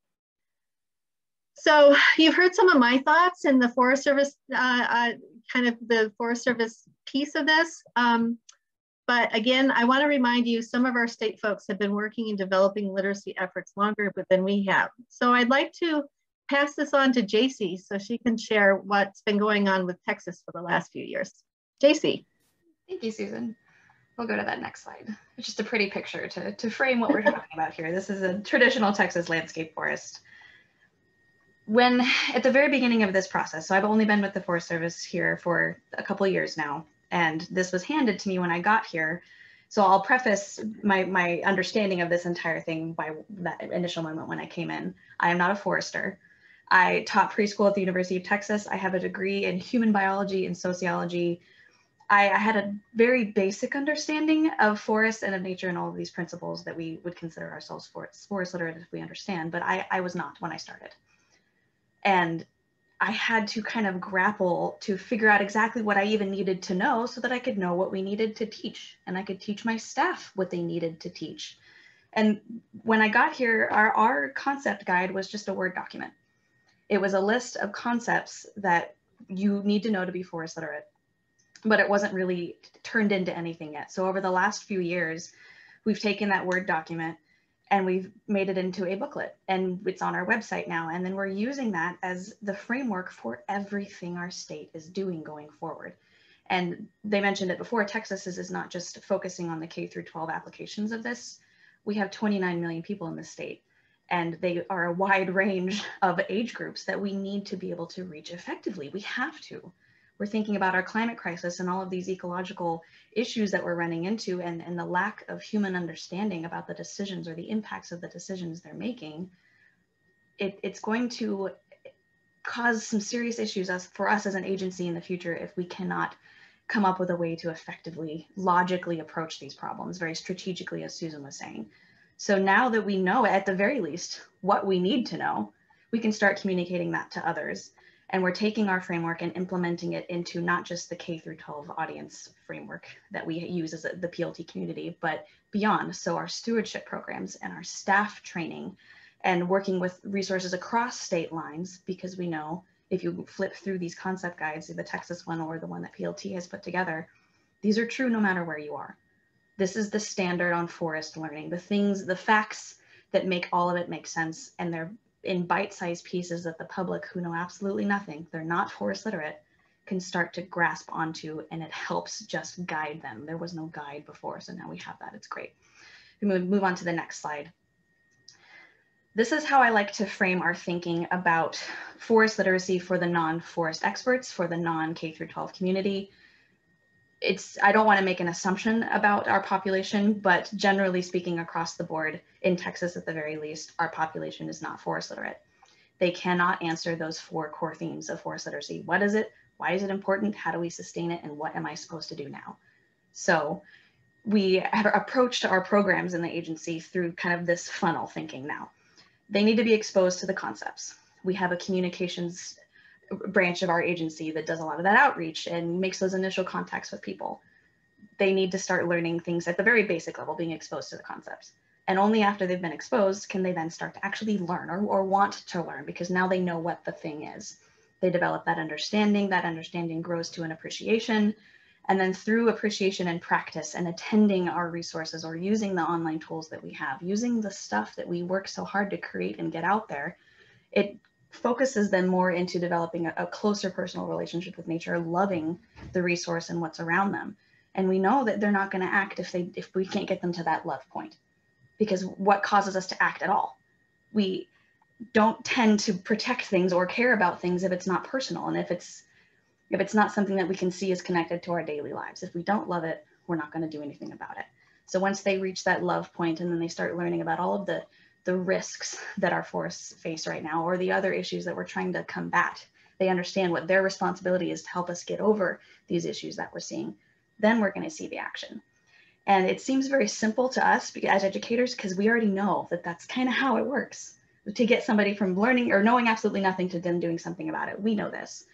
So you've heard some of my thoughts in the Forest Service, kind of the Forest Service piece of this. But again, I want to remind you, some of our state folks have been working in developing literacy efforts longer than we have. So I'd like to pass this on to JC so she can share what's been going on with Texas for the last few years. JC. Thank you, Susan. We'll go to that next slide. It's just a pretty picture to frame what we're talking about here. This is a traditional Texas landscape forest. When at the very beginning of this process, so I've only been with the Forest Service here for a couple of years now, and this was handed to me when I got here. So I'll preface my understanding of this entire thing by that initial moment when I came in. I am not a forester. I taught preschool at the University of Texas. I have a degree in human biology and sociology. I had a very basic understanding of forests and of nature and all of these principles that we would consider ourselves forest literate if we understand, but I was not when I started. And I had to kind of grapple to figure out exactly what I even needed to know so that I could know what we needed to teach, and I could teach my staff what they needed to teach. And when I got here, our concept guide was just a Word document. It was a list of concepts that you need to know to be forest literate, but it wasn't really turned into anything yet. So over the last few years, we've taken that Word document and we've made it into a booklet, and it's on our website now. And then we're using that as the framework for everything our state is doing going forward. And they mentioned it before, Texas is not just focusing on the K through 12 applications of this. We have 29 million people in the state, and they are a wide range of age groups that we need to be able to reach effectively. We have to. We're thinking about our climate crisis and all of these ecological issues that we're running into, and the lack of human understanding about the decisions or the impacts of the decisions they're making. It's going to cause some serious issues for us as an agency in the future if we cannot come up with a way to effectively, logically approach these problems very strategically, as Susan was saying. So now that we know, at the very least, what we need to know, we can start communicating that to others. And we're taking our framework and implementing it into not just the K through 12 audience framework that we use as the PLT community, but beyond. So our stewardship programs and our staff training and working with resources across state lines, because we know if you flip through these concept guides, the Texas one or the one that PLT has put together, these are true no matter where you are. This is the standard on forest learning, the facts that make all of it make sense, and they're in bite-sized pieces that the public who know absolutely nothing, they're not forest literate, can start to grasp onto, and it helps just guide them. There was no guide before, so now we have that. It's great. We move on to the next slide. This is how I like to frame our thinking about forest literacy for the non-forest experts, for the non-K through 12 community. I don't want to make an assumption about our population, but generally speaking across the board, in Texas at the very least, our population is not forest literate. They cannot answer those 4 core themes of forest literacy. What is it? Why is it important? How do we sustain it? And what am I supposed to do now? So we have approached our programs in the agency through kind of this funnel thinking now. They need to be exposed to the concepts. We have a communications branch of our agency that does a lot of that outreach and makes those initial contacts with people. They need to start learning things at the very basic level, being exposed to the concepts. And only after they've been exposed can they then start to actually learn or want to learn, because now they know what the thing is. They develop that understanding grows to an appreciation. And then through appreciation and practice and attending our resources or using the online tools that we have, using the stuff that we work so hard to create and get out there, it focuses them more into developing a closer personal relationship with nature, loving the resource and what's around them. And we know that they're not going to act if we can't get them to that love point, because what causes us to act at all? We don't tend to protect things or care about things if it's not personal, and if it's not something that we can see is connected to our daily lives. If we don't love it, we're not going to do anything about it. So once they reach that love point and then they start learning about all of the risks that our forests face right now, or the other issues that we're trying to combat, they understand what their responsibility is to help us get over these issues that we're seeing, then we're going to see the action. And it seems very simple to us as educators, because we already know that that's kind of how it works. To get somebody from learning or knowing absolutely nothing to them doing something about it, we know this.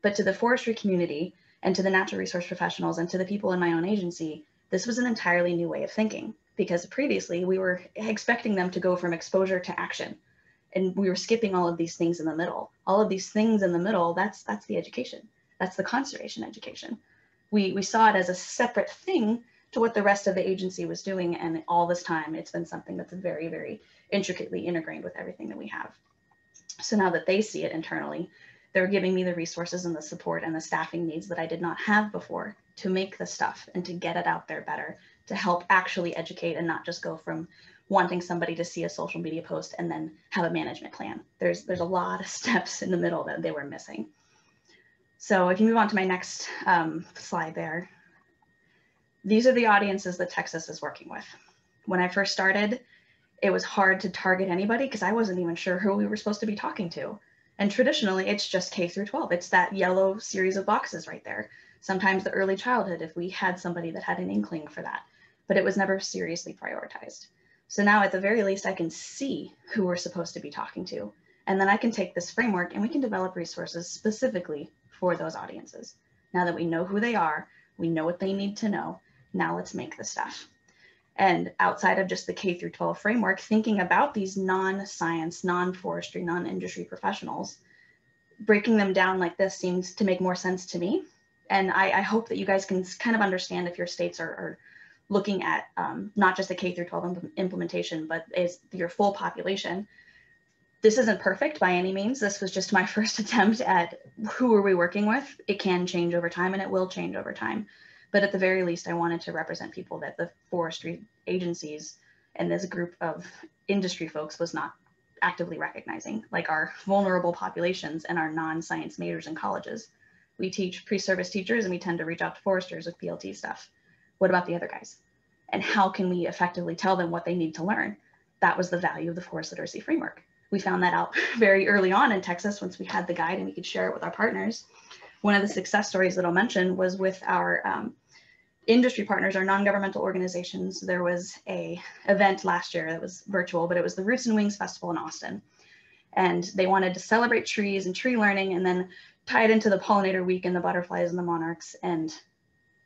But to the forestry community and to the natural resource professionals and to the people in my own agency, this was an entirely new way of thinking. because previously we were expecting them to go from exposure to action. And we were skipping all of these things in the middle. All of these things in the middle, that's the education. That's the conservation education. We saw it as a separate thing to what the rest of the agency was doing. And all this time, it's been something that's very, very intricately integrated with everything that we have. So now that they see it internally, they're giving me the resources and the support and the staffing needs that I did not have before to make the stuff and to get it out there better, to help actually educate and not just go from wanting somebody to see a social media post and then have a management plan. There's a lot of steps in the middle that they were missing. So if you move on to my next slide there, these are the audiences that Texas is working with. When I first started, it was hard to target anybody because I wasn't even sure who we were supposed to be talking to. And traditionally, it's just K through 12. It's that yellow series of boxes right there. Sometimes the early childhood, if we had somebody that had an inkling for that, but it was never seriously prioritized. So now at the very least, I can see who we're supposed to be talking to. And then I can take this framework and we can develop resources specifically for those audiences. Now that we know who they are, we know what they need to know. Now let's make the stuff. And outside of just the K through 12 framework, thinking about these non-science, non-forestry, non-industry professionals, breaking them down like this seems to make more sense to me. And I hope that you guys can kind of understand if your states are looking at not just a K through 12 implementation, but as your full population. This isn't perfect by any means. This was just my first attempt at who are we working with. It can change over time and it will change over time. But at the very least, I wanted to represent people that the forestry agencies and this group of industry folks was not actively recognizing, like our vulnerable populations and our non-science majors in colleges. We teach pre-service teachers and we tend to reach out to foresters with PLT stuff. What about the other guys? And how can we effectively tell them what they need to learn? That was the value of the forest literacy framework. We found that out very early on in Texas once we had the guide and we could share it with our partners. One of the success stories that I'll mention was with our industry partners, our non-governmental organizations. There was a event last year that was virtual, but it was the Roots and Wings Festival in Austin. And they wanted to celebrate trees and tree learning and then tie it into the pollinator week and the butterflies and the monarchs. And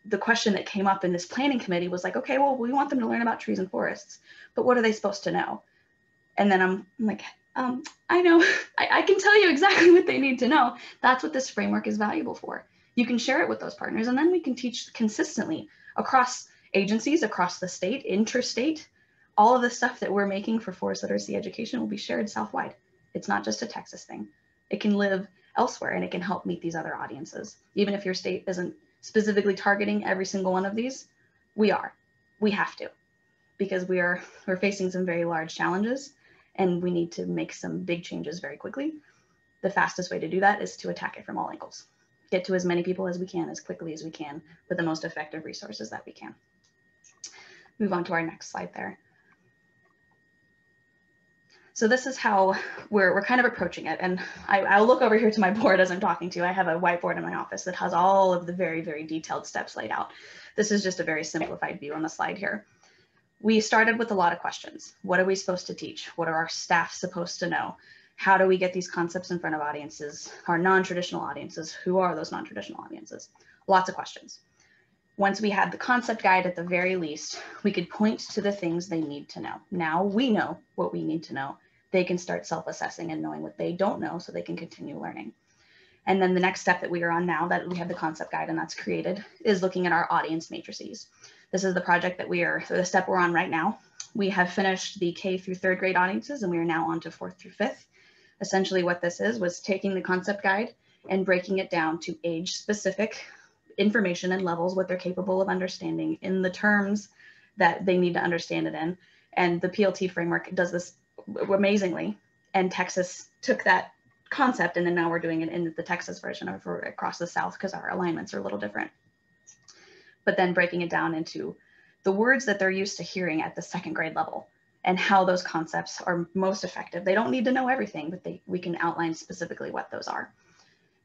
the question that came up in this planning committee was like, okay, well, we want them to learn about trees and forests, but what are they supposed to know? And then I'm like, I know, I can tell you exactly what they need to know. That's what this framework is valuable for. You can share it with those partners and then we can teach consistently across agencies, across the state, interstate. All of the stuff that we're making for forest literacy education will be shared Southwide. It's not just a Texas thing. It can live elsewhere and it can help meet these other audiences. Even if your state isn't specifically targeting every single one of these, we have to, because we're facing some very large challenges and we need to make some big changes very quickly. The fastest way to do that is to attack it from all angles. Get to as many people as we can, as quickly as we can, with the most effective resources that we can. Move on to our next slide there. So this is how we're kind of approaching it. And I'll look over here to my board as I'm talking to you. I have a whiteboard in my office that has all of the very, very detailed steps laid out. This is just a very simplified view on the slide here. We started with a lot of questions. What are we supposed to teach? What are our staff supposed to know? How do we get these concepts in front of audiences, our non-traditional audiences? Who are those non-traditional audiences? Lots of questions. Once we had the concept guide at the very least, we could point to the things they need to know. Now we know what we need to know. They can start self-assessing and knowing what they don't know so they can continue learning. And then the next step that we are on now that we have the concept guide and that's created is looking at our audience matrices. This is the project that the step we're on right now. We have finished the K through 3rd grade audiences and we are now on to 4th through 5th. Essentially what this was taking the concept guide and breaking it down to age specific information and levels, what they're capable of understanding in the terms that they need to understand it in. And the PLT framework does this amazingly. And Texas took that concept and then now we're doing it in the Texas version across the South because our alignments are a little different. But then breaking it down into the words that they're used to hearing at the 2nd grade level and how those concepts are most effective. They don't need to know everything, but we can outline specifically what those are.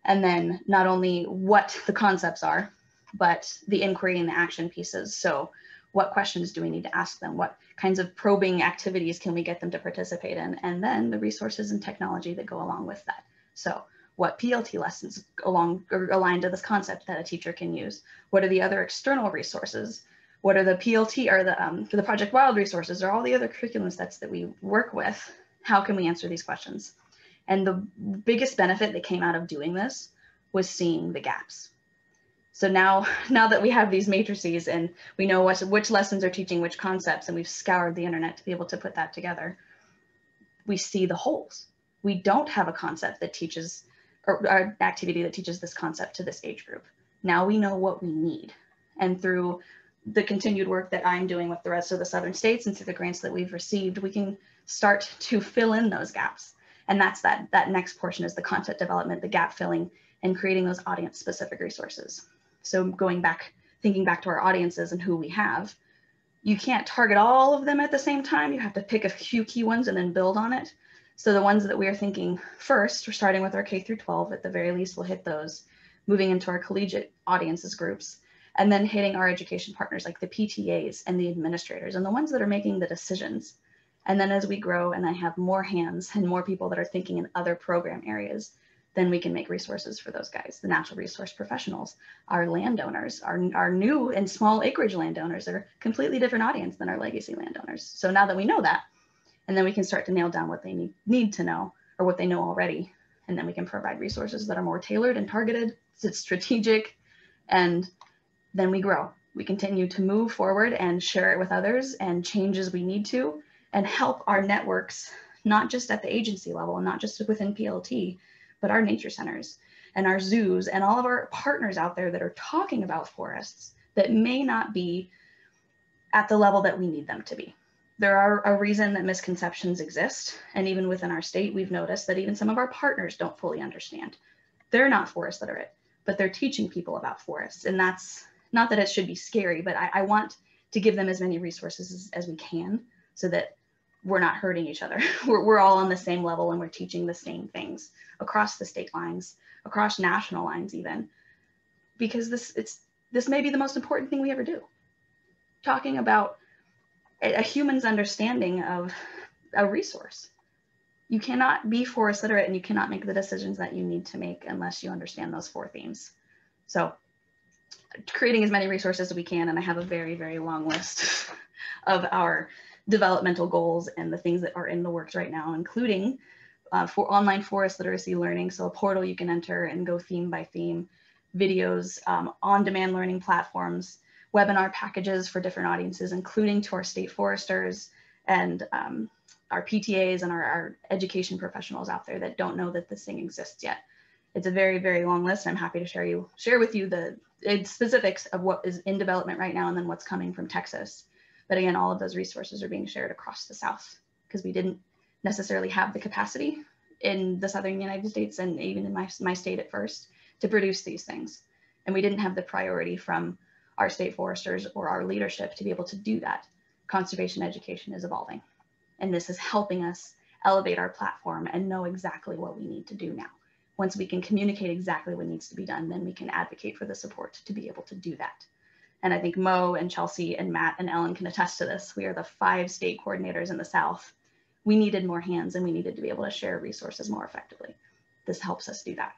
And then not only what the concepts are, but the inquiry and the action pieces. So what questions do we need to ask them? What kinds of probing activities can we get them to participate in? And then the resources and technology that go along with that. So what PLT lessons align to this concept that a teacher can use? What are the other external resources? What are the PLT or the Project Wild resources or all the other curriculum sets that we work with? How can we answer these questions? And the biggest benefit that came out of doing this was seeing the gaps. So now that we have these matrices and we know which lessons are teaching which concepts, and we've scoured the internet to be able to put that together, we see the holes. We don't have a concept that teaches, or an activity that teaches this concept to this age group. Now we know what we need. And through the continued work that I'm doing with the rest of the Southern states and through the grants that we've received, we can start to fill in those gaps. And that's that next portion, is the content development, the gap filling, and creating those audience specific resources. So thinking back to our audiences and who we have, you can't target all of them at the same time. You have to pick a few key ones and then build on it. So the ones that we are thinking first, we're starting with our K through 12, at the very least, we'll hit those, moving into our collegiate audiences groups, and then hitting our education partners like the PTAs and the administrators and the ones that are making the decisions. And then as we grow and I have more hands and more people that are thinking in other program areas, then we can make resources for those guys, the natural resource professionals, our landowners, our new and small acreage landowners are a completely different audience than our legacy landowners. So now that we know that, and then we can start to nail down what they need to know, or what they know already. And then we can provide resources that are more tailored and targeted, it's strategic, and then we grow. We continue to move forward and share it with others and change as we need to, and help our networks, not just at the agency level and not just within PLT, but our nature centers and our zoos and all of our partners out there that are talking about forests that may not be at the level that we need them to be. There are a reason that misconceptions exist. And even within our state, we've noticed that even some of our partners don't fully understand. They're not forest literate, but they're teaching people about forests. And that's not that it should be scary, but I want to give them as many resources as we can so that we're not hurting each other. We're all on the same level and we're teaching the same things across the state lines, across national lines even, because this may be the most important thing we ever do. Talking about a human's understanding of a resource. You cannot be forest literate and you cannot make the decisions that you need to make unless you understand those 4 themes. So creating as many resources as we can, and I have a very, very long list of our developmental goals and the things that are in the works right now, including for online forest literacy learning. So a portal you can enter and go theme by theme, videos, on-demand learning platforms, webinar packages for different audiences, including to our state foresters and our PTAs and our education professionals out there that don't know that this thing exists yet. It's a very, very long list. I'm happy to share with you the specifics of what is in development right now and then what's coming from Texas. But again, all of those resources are being shared across the South because we didn't necessarily have the capacity in the Southern United States and even in my state at first to produce these things. And we didn't have the priority from our state foresters or our leadership to be able to do that. Conservation education is evolving. And this is helping us elevate our platform and know exactly what we need to do now. Once we can communicate exactly what needs to be done, then we can advocate for the support to be able to do that. And I think Mo and Chelsea and Matt and Ellen can attest to this. We are the 5 state coordinators in the South. We needed more hands and we needed to be able to share resources more effectively. This helps us do that.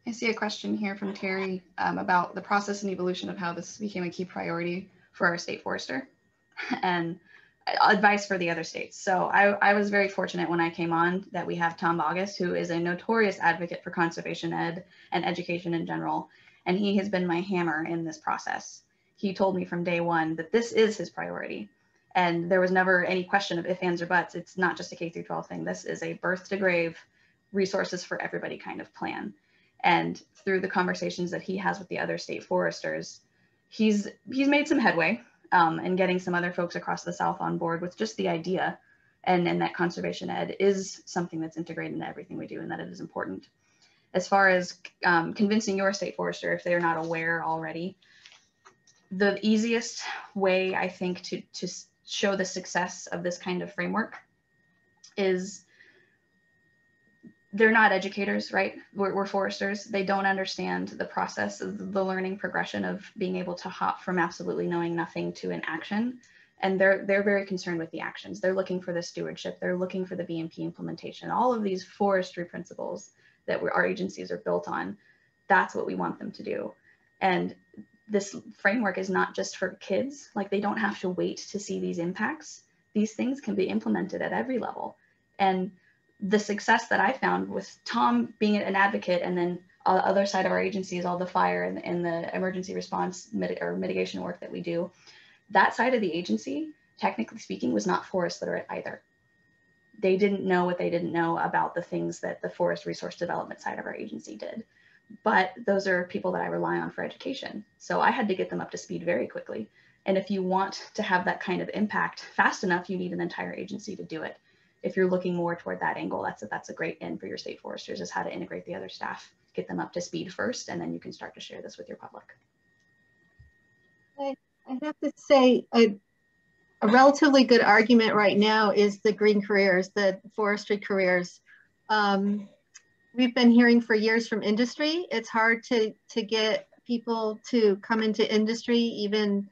I see a question here from Terry about the process and evolution of how this became a key priority for our state forester and advice for the other states. So I was very fortunate when I came on that we have Tom August, who is a notorious advocate for conservation ed and education in general. And he has been my hammer in this process. He told me from day one that this is his priority. And there was never any question of ifs, ands, or buts. It's not just a K through 12 thing. This is a birth to grave, resources for everybody kind of plan. And through the conversations that he has with the other state foresters, he's made some headway in getting some other folks across the South on board with just the idea and that conservation ed is something that's integrated into everything we do and that it is important. As far as convincing your state forester, if they're not aware already, the easiest way I think to show the success of this kind of framework is they're not educators, right? We're foresters. They don't understand the process of the learning progression of being able to hop from absolutely knowing nothing to an action. And they're very concerned with the actions. They're looking for the stewardship. They're looking for the BMP implementation. All of these forestry principles that our agencies are built on, that's what we want them to do. And this framework is not just for kids. Like, they don't have to wait to see these impacts. These things can be implemented at every level. And the success that I found with Tom being an advocate, and then on the other side of our agency is all the fire and the emergency response or mitigation work that we do. That side of the agency, technically speaking, was not forest literate either. They didn't know what they didn't know about the things that the forest resource development side of our agency did. But those are people that I rely on for education. So I had to get them up to speed very quickly. And if you want to have that kind of impact fast enough, you need an entire agency to do it. If you're looking more toward that angle, that's a great in for your state foresters, is how to integrate the other staff, get them up to speed first, and then you can start to share this with your public. I have to say, a relatively good argument right now is the green careers, the forestry careers. We've been hearing for years from industry. It's hard to get people to come into industry even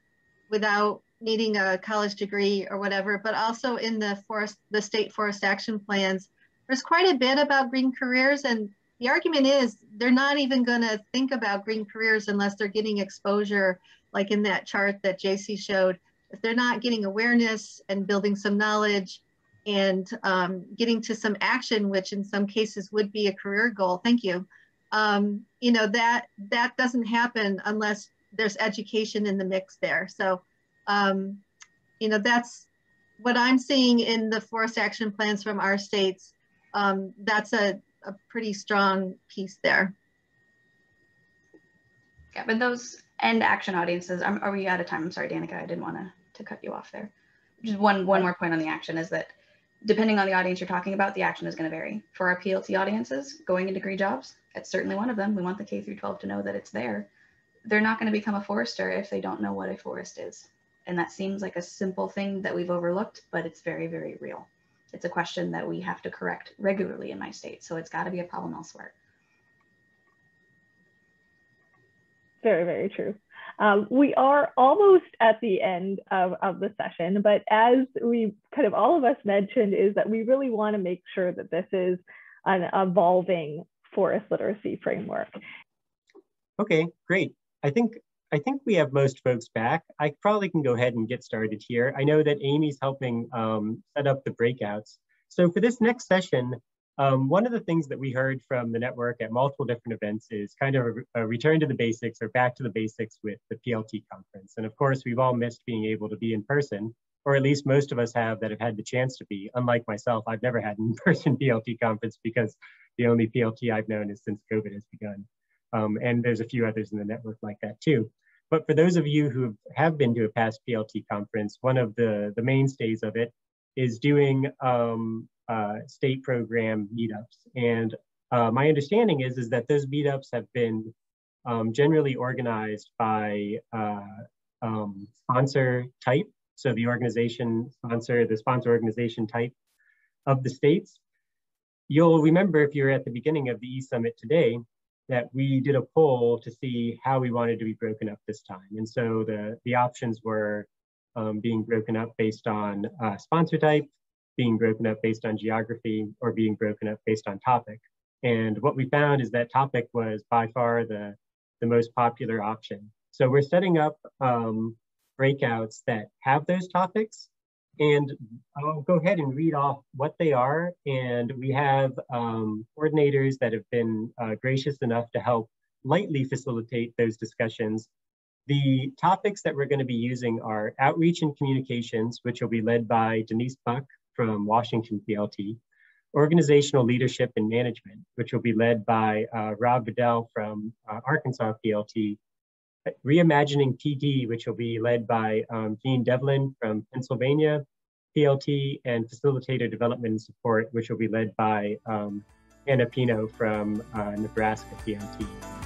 without needing a college degree or whatever, but also in the state forest action plans, there's quite a bit about green careers. And the argument is they're not even gonna think about green careers unless they're getting exposure, like in that chart that JC showed. If they're not getting awareness and building some knowledge and getting to some action, which in some cases would be a career goal, thank you. You know, that doesn't happen unless there's education in the mix there. So, you know, that's what I'm seeing in the forest action plans from our states. That's a pretty strong piece there. Yeah, but those end action audiences, are we out of time? I'm sorry, Danica, I didn't want to cut you off there. Just one more point on the action is that depending on the audience you're talking about, the action is going to vary. For our PLT audiences, going into degree jobs, it's certainly one of them. We want the K through 12 to know that it's there. They're not going to become a forester if they don't know what a forest is. And that seems like a simple thing that we've overlooked, but it's very, very real. It's a question that we have to correct regularly in my state. So it's got to be a problem elsewhere. Very, very true. We are almost at the end of the session, but as we kind of all of us mentioned, is that we really want to make sure that this is an evolving forest literacy framework. Okay, great. I think we have most folks back. I probably can go ahead and get started here. I know that Amy's helping set up the breakouts. So for this next session, one of the things that we heard from the network at multiple different events is kind of a return to the basics, or back to the basics, with the PLT conference. And of course, we've all missed being able to be in person, or at least most of us have that have had the chance to be. Unlike myself, I've never had an in-person PLT conference because the only PLT I've known is since COVID has begun. And there's a few others in the network like that too. But for those of you who have been to a past PLT conference, one of the mainstays of it is doing state program meetups. And my understanding is that those meetups have been generally organized by sponsor type. So the sponsor organization type of the states. You'll remember, if you're at the beginning of the e-summit today, that we did a poll to see how we wanted to be broken up this time. And so the options were being broken up based on sponsor type, being broken up based on geography, or being broken up based on topic. And what we found is that topic was by far the most popular option. So we're setting up breakouts that have those topics, and I'll go ahead and read off what they are. And we have coordinators that have been gracious enough to help lightly facilitate those discussions. The topics that we're going to be using are outreach and communications, which will be led by Denise Buck from Washington PLT, organizational leadership and management, which will be led by Rob Bedell from Arkansas PLT, reimagining PD, which will be led by Jean Devlin from Pennsylvania PLT, and facilitator development and support, which will be led by Anna Pino from Nebraska PLT.